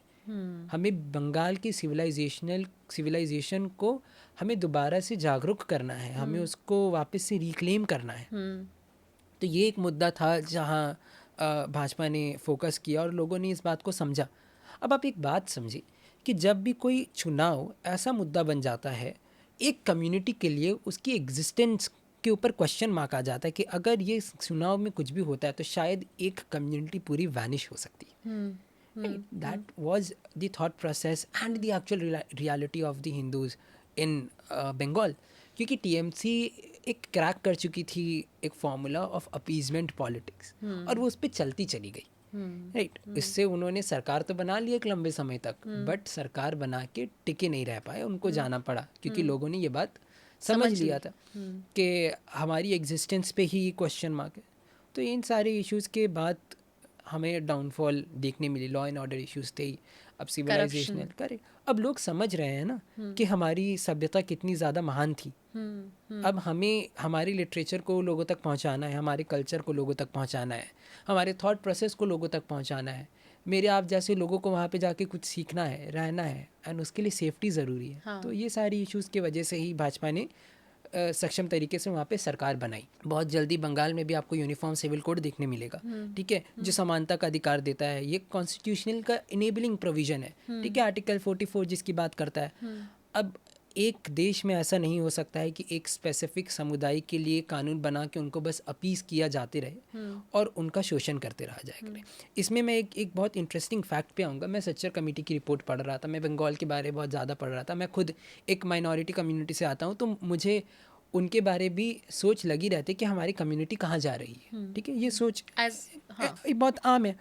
हमें बंगाल की सिविलाइजेशन को हमें दोबारा से जागरूक करना है, हमें उसको वापस से रिक्लेम करना है. तो ये एक मुद्दा था जहाँ भाजपा ने फोकस किया और लोगों ने इस बात को समझा. अब आप एक बात समझिए कि जब भी कोई चुनाव ऐसा मुद्दा बन जाता है, एक कम्युनिटी के लिए उसकी एग्जिस्टेंस के ऊपर क्वेश्चन मार्क आ जाता है कि अगर ये चुनाव में कुछ भी होता है तो शायद एक कम्युनिटी पूरी वैनिश हो सकती है. That was the thought process and the actual reality of the Hindus in Bengal. क्योंकि TMC एक क्रैक कर चुकी थी एक फॉर्मूला ऑफ अपीजमेंट पॉलिटिक्स, और वो उस पर चलती चली गई. राइट. इससे उन्होंने सरकार तो बना ली एक लंबे समय तक, बट सरकार बना के टिके नहीं रह पाए, उनको जाना पड़ा, क्योंकि लोगों ने ये बात समझ लिया था कि हमारी एग्जिस्टेंस पे ही क्वेश्चन मार्क है. तो इन सारे इश्यूज़ के बाद हमें डाउनफॉल देखने मिली. लॉ एंड ऑर्डर इश्यूज़ थे ही, अब सिविलाइजेशनल करे. अब लोग समझ रहे हैं ना कि हमारी सभ्यता कितनी ज़्यादा महान थी. अब हमें हमारी लिटरेचर को लोगों तक पहुंचाना है, हमारे कल्चर को लोगों तक पहुंचाना है, हमारे थॉट प्रोसेस को लोगों तक पहुंचाना है. मेरे आप जैसे लोगों को वहाँ पे जाके कुछ सीखना है, रहना है, एंड उसके लिए सेफ्टी ज़रूरी है. तो ये सारी इश्यूज़ की वजह से ही भाजपा ने सक्षम तरीके से वहाँ पे सरकार बनाई. बहुत जल्दी बंगाल में भी आपको यूनिफॉर्म सिविल कोड देखने मिलेगा, ठीक है, जो समानता का अधिकार देता है. ये कॉन्स्टिट्यूशनल का इनेबलिंग प्रोविजन है, ठीक है, आर्टिकल 44 जिसकी बात करता है. अब एक देश में ऐसा नहीं हो सकता है कि एक स्पेसिफिक समुदाय के लिए कानून बना के उनको बस अपीस किया जाते रहे और उनका शोषण करते रहा जाए. इसमें मैं एक बहुत इंटरेस्टिंग फैक्ट पे आऊँगा. मैं सच्चर कमेटी की रिपोर्ट पढ़ रहा था, मैं बंगाल के बारे में बहुत ज़्यादा पढ़ रहा था. मैं खुद एक माइनॉरिटी कम्युनिटी से आता हूँ, तो मुझे उनके बारे भी सोच लगी रहती है कि हमारी कम्युनिटी कहाँ जा रही है, ठीक है, ये सोच ये बहुत आम है।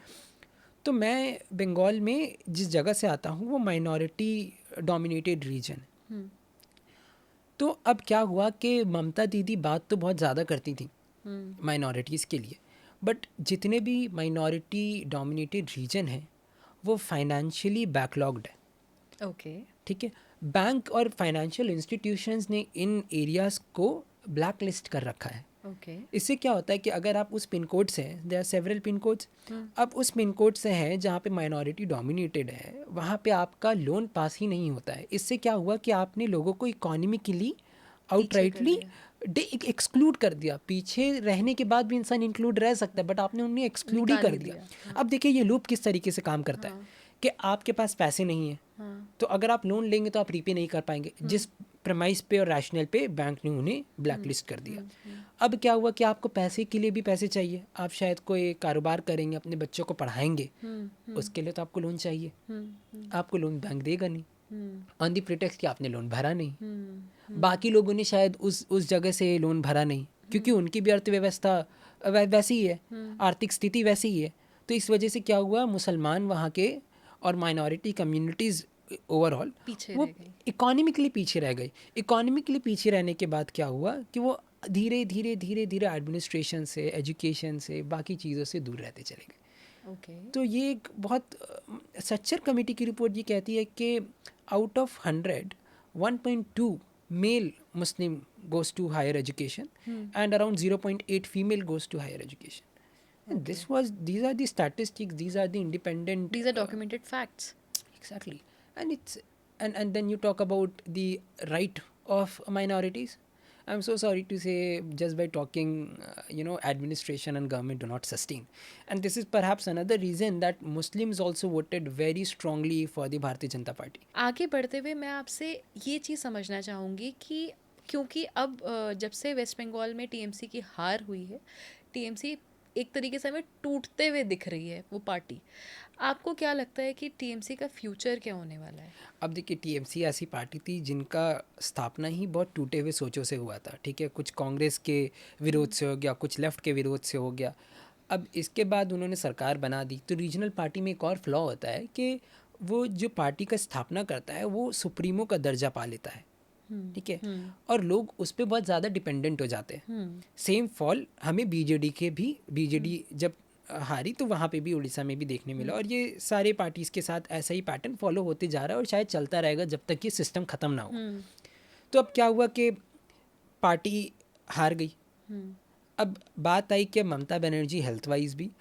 तो मैं बंगाल में जिस जगह से आता हूँ वो माइनॉरिटी डोमिनेटेड रीजन है। तो अब क्या हुआ कि ममता दीदी बात तो बहुत ज़्यादा करती थी माइनॉरिटीज़ के लिए, बट जितने भी माइनॉरिटी डोमिनेटेड रीजन हैं वो फाइनेंशियली बैकलॉग्ड है। ओके, ठीक है, बैंक और फाइनेंशियल इंस्टीट्यूशंस ने इन एरियाज़ को ब्लैक लिस्ट कर रखा है। ओके, इससे क्या होता है कि अगर आप उस पिन कोड से हैं, there are several pin codes, अब उस पिन कोड से हैं जहाँ पे माइनॉरिटी डोमिनेटेड है, वहाँ पे आपका लोन पास ही नहीं होता है। इससे क्या हुआ कि आपने लोगों को इकोनॉमिकली आउटराइटली एक्सक्लूड कर दिया। पीछे रहने के बाद भी इंसान इंक्लूड रह सकता है, बट आपने उन्हें एक्सक्लूड ही कर दिया। अब देखिए ये लूप किस तरीके से काम करता है कि आपके पास पैसे नहीं है, तो अगर आप लोन लेंगे तो आप रीपे नहीं कर पाएंगे, जिस प्रमाइस पे और रैशनल पे बैंक ने उन्हें ब्लैक लिस्ट कर दिया। अब क्या हुआ कि आपको पैसे के लिए भी पैसे चाहिए, आप शायद कोई कारोबार करेंगे, अपने बच्चों को पढ़ाएंगे, उसके लिए तो आपको लोन चाहिए, आपको लोन बैंक देगा नहीं, ऑन दी प्रिटेक्स्ट कि आपने लोन भरा नहीं। बाकी लोगों ने शायद उस जगह से लोन भरा नहीं क्योंकि उनकी भी अर्थव्यवस्था वैसी ही है, आर्थिक स्थिति वैसी ही है। तो इस वजह से क्या हुआ, मुसलमान वहाँ के और माइनॉरिटी कम्युनिटीज़ ओवरऑल वो इकोनॉमिकली पीछे रह गई। इकोनॉमिकली पीछे रहने के बाद क्या हुआ कि वो धीरे धीरे धीरे धीरे एडमिनिस्ट्रेशन से, एजुकेशन से, बाकी चीज़ों से दूर रहते चले गए। तो ये एक बहुत सच्चर कमेटी की रिपोर्ट ये कहती है कि out of 100 1.2 male Muslim goes to higher education and around 0.8 female goes to higher education. And these are the statistics, these are the independent, these are documented facts. Exactly. And and then you talk about the right of minorities. I'm so sorry to say, just by talking, administration and government do not sustain. And this is perhaps another reason that Muslims also voted very strongly for the Bharatiya Janata Party. आगे बढ़ते हुए मैं आपसे ये चीज़ समझना चाहूँगी कि क्योंकि अब जब से वेस्ट बंगाल में टीएमसी की हार हुई है, टीएमसी एक तरीके से हमें टूटते हुए दिख रही है वो पार्टी, आपको क्या लगता है कि टीएमसी का फ्यूचर क्या होने वाला है? अब देखिए, टीएमसी ऐसी पार्टी थी जिनका स्थापना ही बहुत टूटे हुए सोचों से हुआ था, ठीक है, कुछ कांग्रेस के विरोध से हो गया, कुछ लेफ्ट के विरोध से हो गया। अब इसके बाद उन्होंने सरकार बना दी। तो रीजनल पार्टी में एक और फ्लॉ होता है कि वो जो पार्टी का स्थापना करता है वो सुप्रीमो का दर्जा पा लेता है, ठीक है, और लोग उस पर बहुत ज़्यादा डिपेंडेंट हो जाते हैं। सेम फॉल हमें बीजेडी जब हारी तो वहाँ पे भी उड़ीसा में भी देखने मिला, और ये सारे पार्टीज़ के साथ ऐसा ही पैटर्न फॉलो होते जा रहा है और शायद चलता रहेगा जब तक ये सिस्टम ख़त्म ना हो। तो अब क्या हुआ कि पार्टी हार गई। अब बात आई कि ममता बनर्जी हेल्थ वाइज भी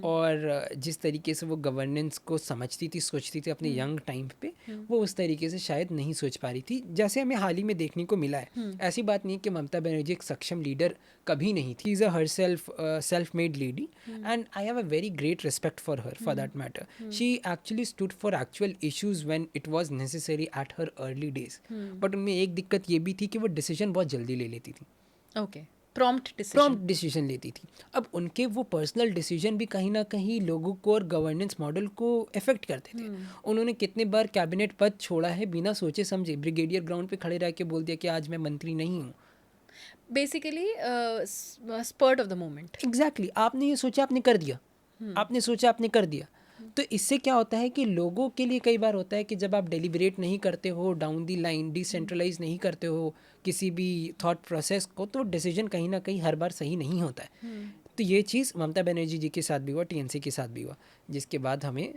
और जिस तरीके से वो गवर्नेंस को समझती थी, सोचती थी अपने यंग टाइम पे, वो उस तरीके से शायद नहीं सोच पा रही थी जैसे हमें हाल ही में देखने को मिला है। ऐसी बात नहीं कि ममता बनर्जी एक सक्षम लीडर कभी नहीं थी। Is a her self made lady and I have a very great respect for her, for that matter. She actually stood for actual issues when it was necessary at her early days. But उनमें एक दिक्कत ये भी थी कि वो decision बहुत जल्दी ले लेती थी। ओके, प्रॉम्प्ट डिसीजन लेती थी। अब उनके वो पर्सनल डिसीजन भी कहीं ना कहीं लोगों को और गवर्नेंस मॉडल को इफेक्ट करते थे। उन्होंने कितने बार कैबिनेट पद छोड़ा है बिना सोचे समझे, ब्रिगेडियर ग्राउंड पे खड़े रह के बोल दिया कि आज मैं मंत्री नहीं हूँ। Basically spurt of the moment. Exactly, आपने ये सोचा आपने कर दिया, आपने सोचा आपने कर दिया। तो इससे क्या होता है कि लोगों के लिए कई बार होता है कि जब आप डेलिब्रेट नहीं करते हो, डाउन दी लाइन डिसेंट्रलाइज नहीं करते हो किसी भी थॉट प्रोसेस को, तो डिसीजन कहीं ना कहीं हर बार सही नहीं होता है। तो ये चीज़ ममता बनर्जी जी के साथ भी हुआ, टीएमसी के साथ भी हुआ, जिसके बाद हमें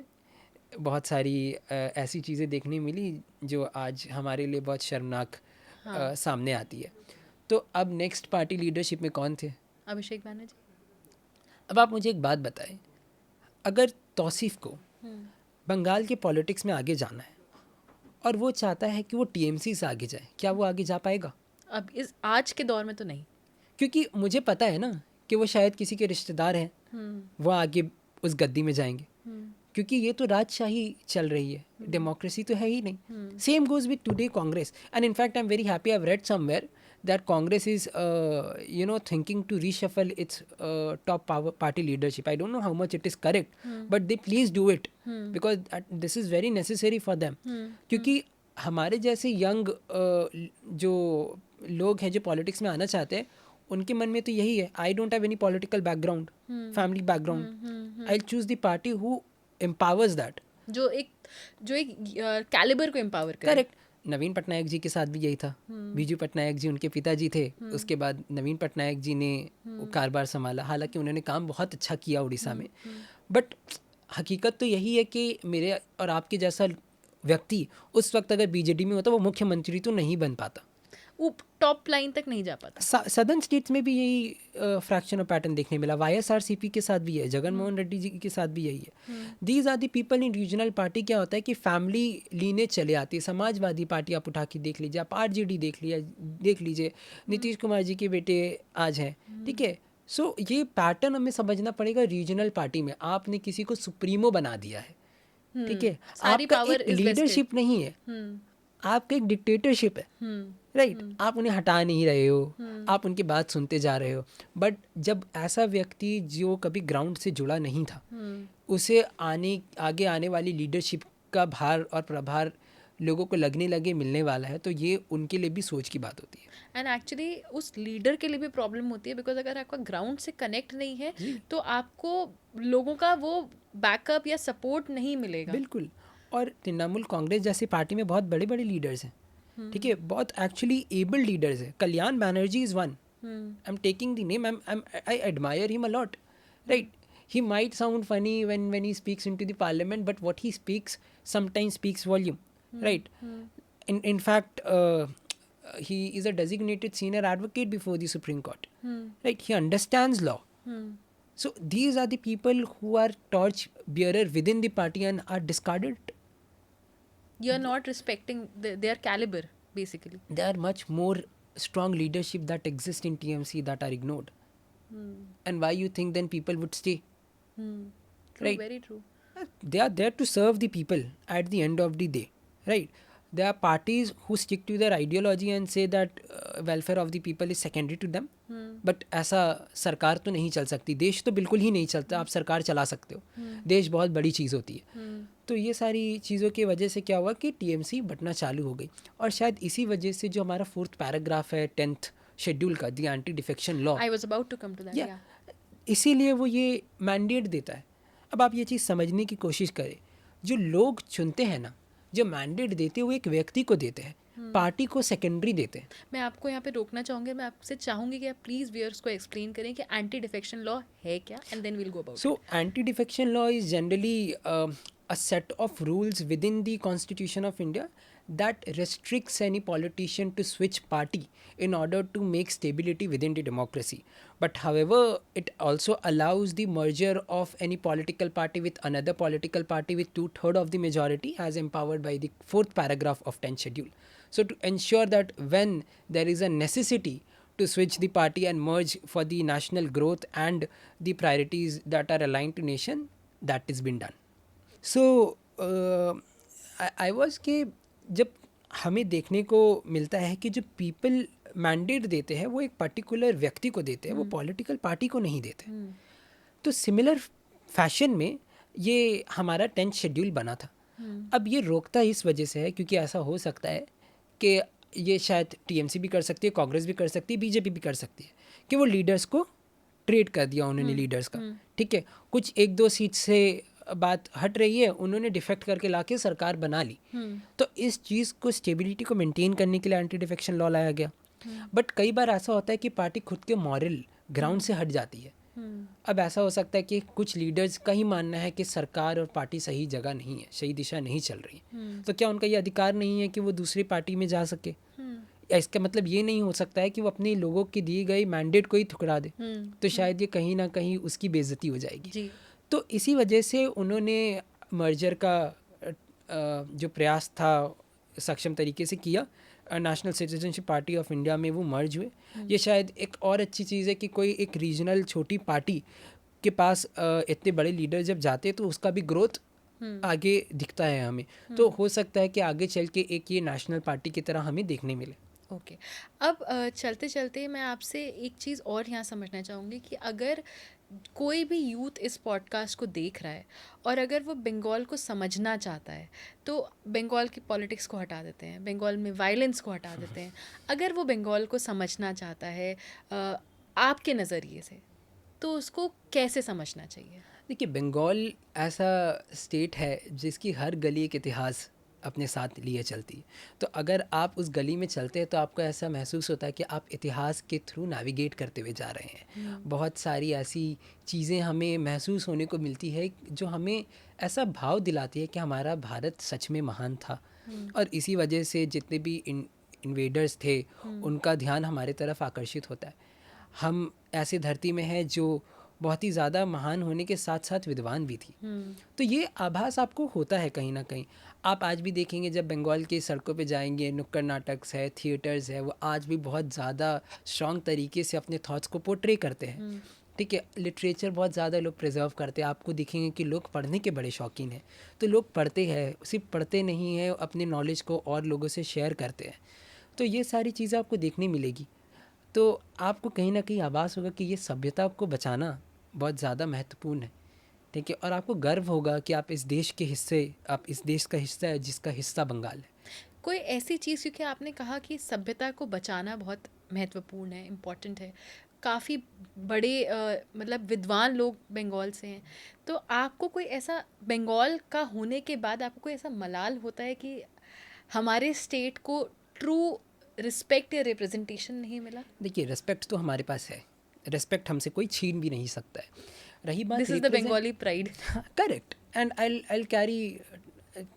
बहुत सारी ऐसी चीज़ें देखने मिली जो आज हमारे लिए बहुत शर्मनाक सामने आती है। तो अब नेक्स्ट पार्टी लीडरशिप में कौन थे? अभिषेक बनर्जी। अब आप मुझे एक बात बताएं, अगर तौसीफ को बंगाल के पॉलिटिक्स में आगे जाना है और वो चाहता है कि वो टीएमसी से आगे जाए, क्या वो आगे जा पाएगा? अब इस आज के दौर में तो नहीं, क्योंकि मुझे पता है ना कि वो शायद किसी के रिश्तेदार हैं, वो आगे उस गद्दी में जाएंगे, क्योंकि ये तो राजशाही चल रही है, डेमोक्रेसी तो है ही नहीं। Same goes with today Congress, and in fact I am very happy, I have read somewhere that Congress is thinking to reshuffle its top party leadership. I don't know how much it is correct, but they please do it because this is very necessary for them. क्योंकि हमारे जैसे young जो लोग हैं जो politics में आना चाहते हैं, उनके मन में तो यही है, I don't have any political background, family background, I choose the party who empowers that, जो एक कैलिबर को एम्पावर करे। करेक्ट। नवीन पटनायक जी के साथ भी यही था। बीजू पटनायक जी उनके पिताजी थे, उसके बाद नवीन पटनायक जी ने वो कारभार संभाला, हालांकि उन्होंने काम बहुत अच्छा किया उड़ीसा में, बट हकीकत तो यही है कि मेरे और आपके जैसा व्यक्ति उस वक्त अगर बीजेडी में होता वो मुख्यमंत्री तो नहीं बन पाता, टॉप लाइन तक नहीं जा पाता। सदर्न स्टेट्स में भी यही फ्रैक्शन और पैटर्न देखने मिला, वाईएसआरसीपी के साथ भी है, जगन मोहन रेड्डी जी के साथ भी यही है। These are the people in regional party. क्या होता है कि फैमिली लीने चले आती है, समाजवादी पार्टी आप उठा के देख लीजिए, आप आरजेडी देख लीजिए, नीतीश कुमार जी के बेटे आज हैं, ठीक है। सो ये पैटर्न हमें समझना पड़ेगा। रीजनल पार्टी में आपने किसी को सुप्रीमो बना दिया है, ठीक है, आपका एक लीडरशिप नहीं है, आपका एक डिक्टेटरशिप है, राइट। आप उन्हें हटा नहीं रहे हो, आप उनकी बात सुनते जा रहे हो, बट जब ऐसा व्यक्ति जो कभी ग्राउंड से जुड़ा नहीं था, उसे आगे आने वाली लीडरशिप का भार और प्रभार लोगों को लगने लगे मिलने वाला है, तो ये उनके लिए भी सोच की बात होती है। एंड एक्चुअली उस लीडर के लिए भी प्रॉब्लम होती है, बिकॉज अगर आपका ग्राउंड से कनेक्ट नहीं है तो आपको लोगों का वो बैकअप या सपोर्ट नहीं मिलेगा। बिल्कुल। और तृणमूल कांग्रेस जैसी पार्टी में बहुत बड़े बड़े लीडर्स हैं, ठीक है, बहुत एक्चुअली एबल लीडर्स हैं। Kalyan Banerjee is one, I am taking the name, I admire him a lot, right. He might sound funny when he speaks into the parliament, but what he speaks sometimes speaks volume, right? In fact, he is a designated senior advocate before the Supreme Court, right? He understands law. So these are the people who are torch bearer within the party and are discarded. You're not respecting their caliber, basically. There are much more strong leadership that exist in TMC that are ignored. And why you think then people would stay? True, Right. very true. They are there to serve the people at the end of the day, right? There are parties who stick to their ideology and say that welfare of the people is secondary to them. But ऐसा सरकार तो नहीं चल सकती, देश तो बिल्कुल ही नहीं चलता। आप सरकार चला सकते हो, देश बहुत बड़ी चीज़ होती है। तो ये सारी चीज़ों की वजह से क्या हुआ कि टीएमसी बटना चालू हो गई, और शायद इसी वजह से जो हमारा 4th पैराग्राफ है 10th शेड्यूल का, the anti defection law, I was about to come to that. Yeah. इसीलिए वो ये मैंडेट देता है। अब आप ये चीज़ समझने की कोशिश करें, जो लोग चुनते हैं ना, जो मैंडेट देते हैं वो एक व्यक्ति को देते हैं, पार्टी को सेकेंडरी देते हैं। मैं आपको यहाँ पे रोकना चाहूँगी, मैं आपसे चाहूँगी कि आप प्लीज़ व्यूअर्स को एक्सप्लेन करें कि एंटी डिफेक्शन लॉ है क्या, and then we'll go about. So anti defection law is generally a set of rules within the Constitution of India that restricts any politician to switch party in order to make stability within the democracy. But however, it also allows the merger of any political party with another political party with 2/3 of the majority as empowered by the 4th paragraph of 10th schedule. So to ensure that when there is a necessity to switch the party and merge for the national growth and the priorities that are aligned to nation, that is been done. So I was कि जब हमें देखने को मिलता है कि जो people mandate देते हैं वो एक पर्टिकुलर व्यक्ति को देते हैं, वो पॉलिटिकल पार्टी को नहीं देते, तो सिमिलर फैशन में ये हमारा 10th शेड्यूल बना था। अब ये रोकता इस वजह से है क्योंकि ऐसा हो सकता है कि ये शायद टीएमसी भी कर सकती है, कांग्रेस भी कर सकती है, बीजेपी भी कर सकती है, कि वो लीडर्स को ट्रेड कर दिया उन्होंने लीडर्स का, ठीक है, कुछ 1-2 सीट से बात हट रही है, उन्होंने डिफेक्ट करके लाके सरकार बना ली। तो इस चीज़ को, स्टेबिलिटी को मेंटेन करने के लिए एंटी डिफेक्शन लॉ लाया गया। बट कई बार ऐसा होता है कि पार्टी खुद के मॉरल ग्राउंड से हट जाती है। अब ऐसा हो सकता है कि कुछ लीडर्स का ही मानना है कि सरकार और पार्टी सही जगह नहीं है, सही दिशा नहीं चल रही है, तो क्या उनका ये अधिकार नहीं है कि वो दूसरी पार्टी में जा सके? या इसका मतलब ये नहीं हो सकता है कि वो अपने लोगों की दी गई मैंडेट को ही ठुकरा दे? तो शायद ये कहीं ना कहीं उसकी बेइज्जती हो जाएगी। तो इसी वजह से उन्होंने मर्जर का जो प्रयास था सक्षम तरीके से किया, national citizenship party of India में वो मर्ज हुए। ये शायद एक और अच्छी चीज़ है कि कोई एक रीजनल छोटी पार्टी के पास इतने बड़े लीडर जब जाते तो उसका भी ग्रोथ आगे दिखता है हमें। तो हो सकता है कि आगे चल के एक ये नेशनल पार्टी की तरह हमें देखने मिले। ओके अब चलते चलते मैं आपसे एक चीज़ और यहाँ समझना चाहूँगी कि अगर कोई भी यूथ इस पॉडकास्ट को देख रहा है और अगर वो बंगाल को समझना चाहता है तो बंगाल की पॉलिटिक्स को हटा देते हैं, बंगाल में वायलेंस को हटा देते हैं। अगर वो बंगाल को समझना चाहता है आपके नज़रिए से, तो उसको कैसे समझना चाहिए? देखिए, बंगाल ऐसा स्टेट है जिसकी हर गली एक इतिहास अपने साथ लिए चलती है। तो अगर आप उस गली में चलते हैं तो आपको ऐसा महसूस होता है कि आप इतिहास के थ्रू नेविगेट करते हुए जा रहे हैं। बहुत सारी ऐसी चीज़ें हमें महसूस होने को मिलती है जो हमें ऐसा भाव दिलाती है कि हमारा भारत सच में महान था, और इसी वजह से जितने भी इन्वेडर्स थे उनका ध्यान हमारे तरफ आकर्षित होता है। हम ऐसी धरती में हैं जो बहुत ही ज़्यादा महान होने के साथ साथ विद्वान भी थी। तो ये आभास आपको होता है कहीं ना कहीं। आप आज भी देखेंगे जब बंगाल की सड़कों पे जाएंगे, नुक्कड़ नाटक है, थिएटर्स है, वो आज भी बहुत ज़्यादा स्ट्रॉन्ग तरीके से अपने थॉट्स को पोर्ट्रे करते हैं। ठीक है, लिटरेचर बहुत ज़्यादा लोग प्रिजर्व करते हैं। आपको दिखेंगे कि लोग पढ़ने के बड़े शौकीन हैं, तो लोग पढ़ते हैं, सिर्फ पढ़ते नहीं हैं, अपने नॉलेज को और लोगों से शेयर करते हैं। तो ये सारी चीज़ें आपको देखने मिलेगी। तो आपको कहीं ना कहीं आभास होगा कि ये सभ्यता को बचाना बहुत ज़्यादा महत्वपूर्ण है। ठीक है, और आपको गर्व होगा कि आप इस देश के हिस्से, आप इस देश का हिस्सा है जिसका हिस्सा बंगाल है। कोई ऐसी चीज़, क्योंकि आपने कहा कि सभ्यता को बचाना बहुत महत्वपूर्ण है, इम्पॉर्टेंट है, काफ़ी बड़े मतलब विद्वान लोग बंगाल से हैं, तो आपको कोई ऐसा बंगाल का होने के बाद आपको कोई ऐसा मलाल होता है कि हमारे स्टेट को ट्रू रिस्पेक्ट या रिप्रेजेंटेशन नहीं मिला? देखिए, रिस्पेक्ट तो हमारे पास है, रिस्पेक्ट हमसे कोई छीन भी नहीं सकता है। रही बात this is the Bengali pride. Correct, and I'll carry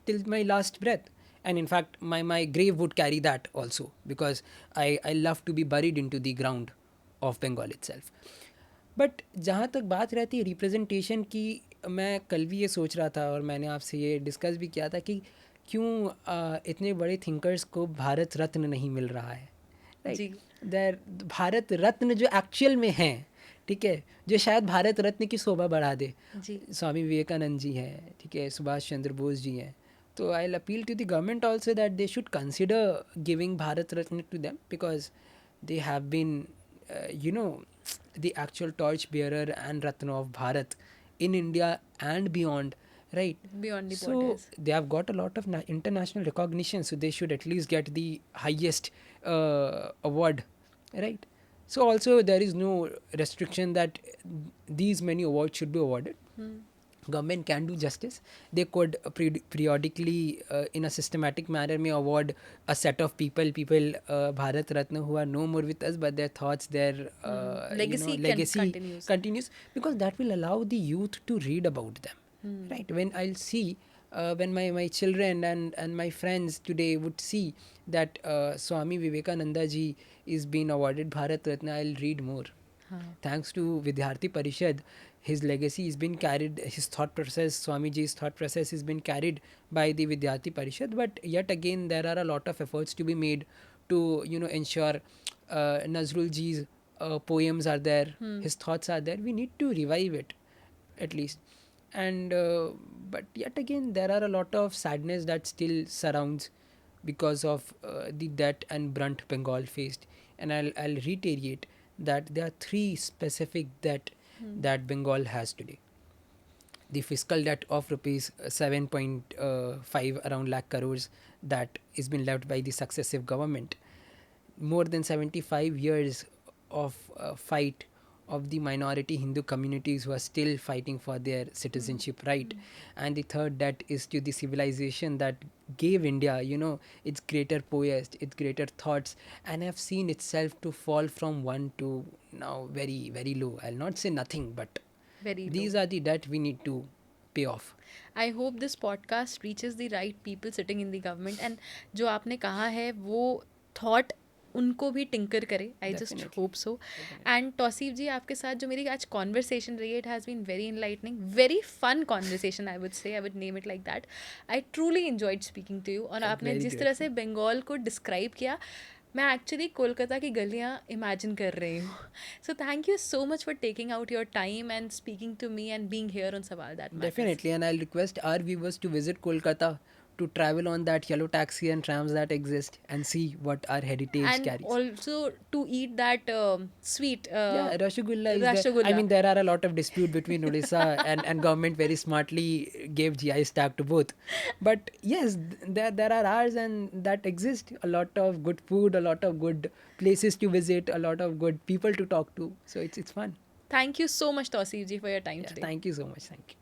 till my last breath, and in fact my grave would carry that also, because I love to be buried into the ground of Bengal itself. But जहाँ तक बात रहती है representation की, मैं कल भी ये सोच रहा था और मैंने आपसे ये डिस्कस भी किया था कि क्यों इतने बड़े थिंकर्स को भारत रत्न नहीं मिल रहा है। जी। देर भारत रत्न जो एक्चुअल में हैं, ठीक है, जो शायद भारत रत्न की शोभा बढ़ा दे, जी। स्वामी विवेकानंद जी हैं, ठीक है, सुभाष चंद्र बोस जी हैं। तो I appeal to the government also that they should consider giving Bharat Ratna to them, because they have been the actual torch bearer and ratna of Bharat in India and beyond, right? Beyond the So borders. they have got a lot of international recognition, so they should at least get the highest award, right? So also there is no restriction that these many awards should be awarded. Government can do justice. They could periodically in a systematic manner may award a set of people Bharat Ratna who are no more with us, but their thoughts, their Legacy legacy continues. because that will allow the youth to read about them, right? When I'll see when my children and my friends today would see that Swami Vivekananda ji is being awarded Bharat Ratna, I'll read more. Thanks to Vidyarthi Parishad, his legacy has been carried, his thought process, Swamiji's thought process has been carried by the Vidyarthi Parishad. But yet again, there are a lot of efforts to be made to ensure Nazrul ji's poems are there, his thoughts are there. We need to revive it at least. And but yet again, there are a lot of sadness that still surrounds because of the debt and brunt Bengal faced. And I'll reiterate that there are three specific debt that Bengal has today. The fiscal debt of rupees 7.5 around lakh crores that is been left by the successive government. More than 75 years of fight of the minority Hindu communities who are still fighting for their citizenship right. And the third debt is to the civilization that gave India, its greater poets, its greater thoughts, and have seen itself to fall from one to now very, very low. I'll not say nothing, but Very these low. are the debt we need to pay off. I hope this podcast reaches the right people sitting in the government, and जो आपने कहा है वो thought उनको भी tinker करे. I just hope so. And Tauseef ji, आपके साथ जो मेरी आज कॉन्वर्सेशन रही है, it has been very enlightening, very fun conversation, I would say, I would name it like that. I truly enjoyed speaking to you. और आपने जिस तरह से बंगाल को डिस्क्राइब किया, मैं एक्चुअली कोलकाता की गलियाँ इमेजिन कर रही हूँ. So thank you so much for taking out your time and speaking to me and being here on Sawaal that matters. Definitely, and I'll request our viewers to visit Kolkata to travel on that yellow taxi and trams that exist and see what our heritage And carries. also to eat that sweet Yeah, Rasgulla is there. I rasgulla. mean, there are a lot of dispute between Odisha and government very smartly gave GI tag to both. But yes, there are ours and that exist. A lot of good food, a lot of good places to visit, a lot of good people to talk to. So it's fun. Thank you so much, Tausif ji, for your time Yeah, today. thank you so much. Thank you.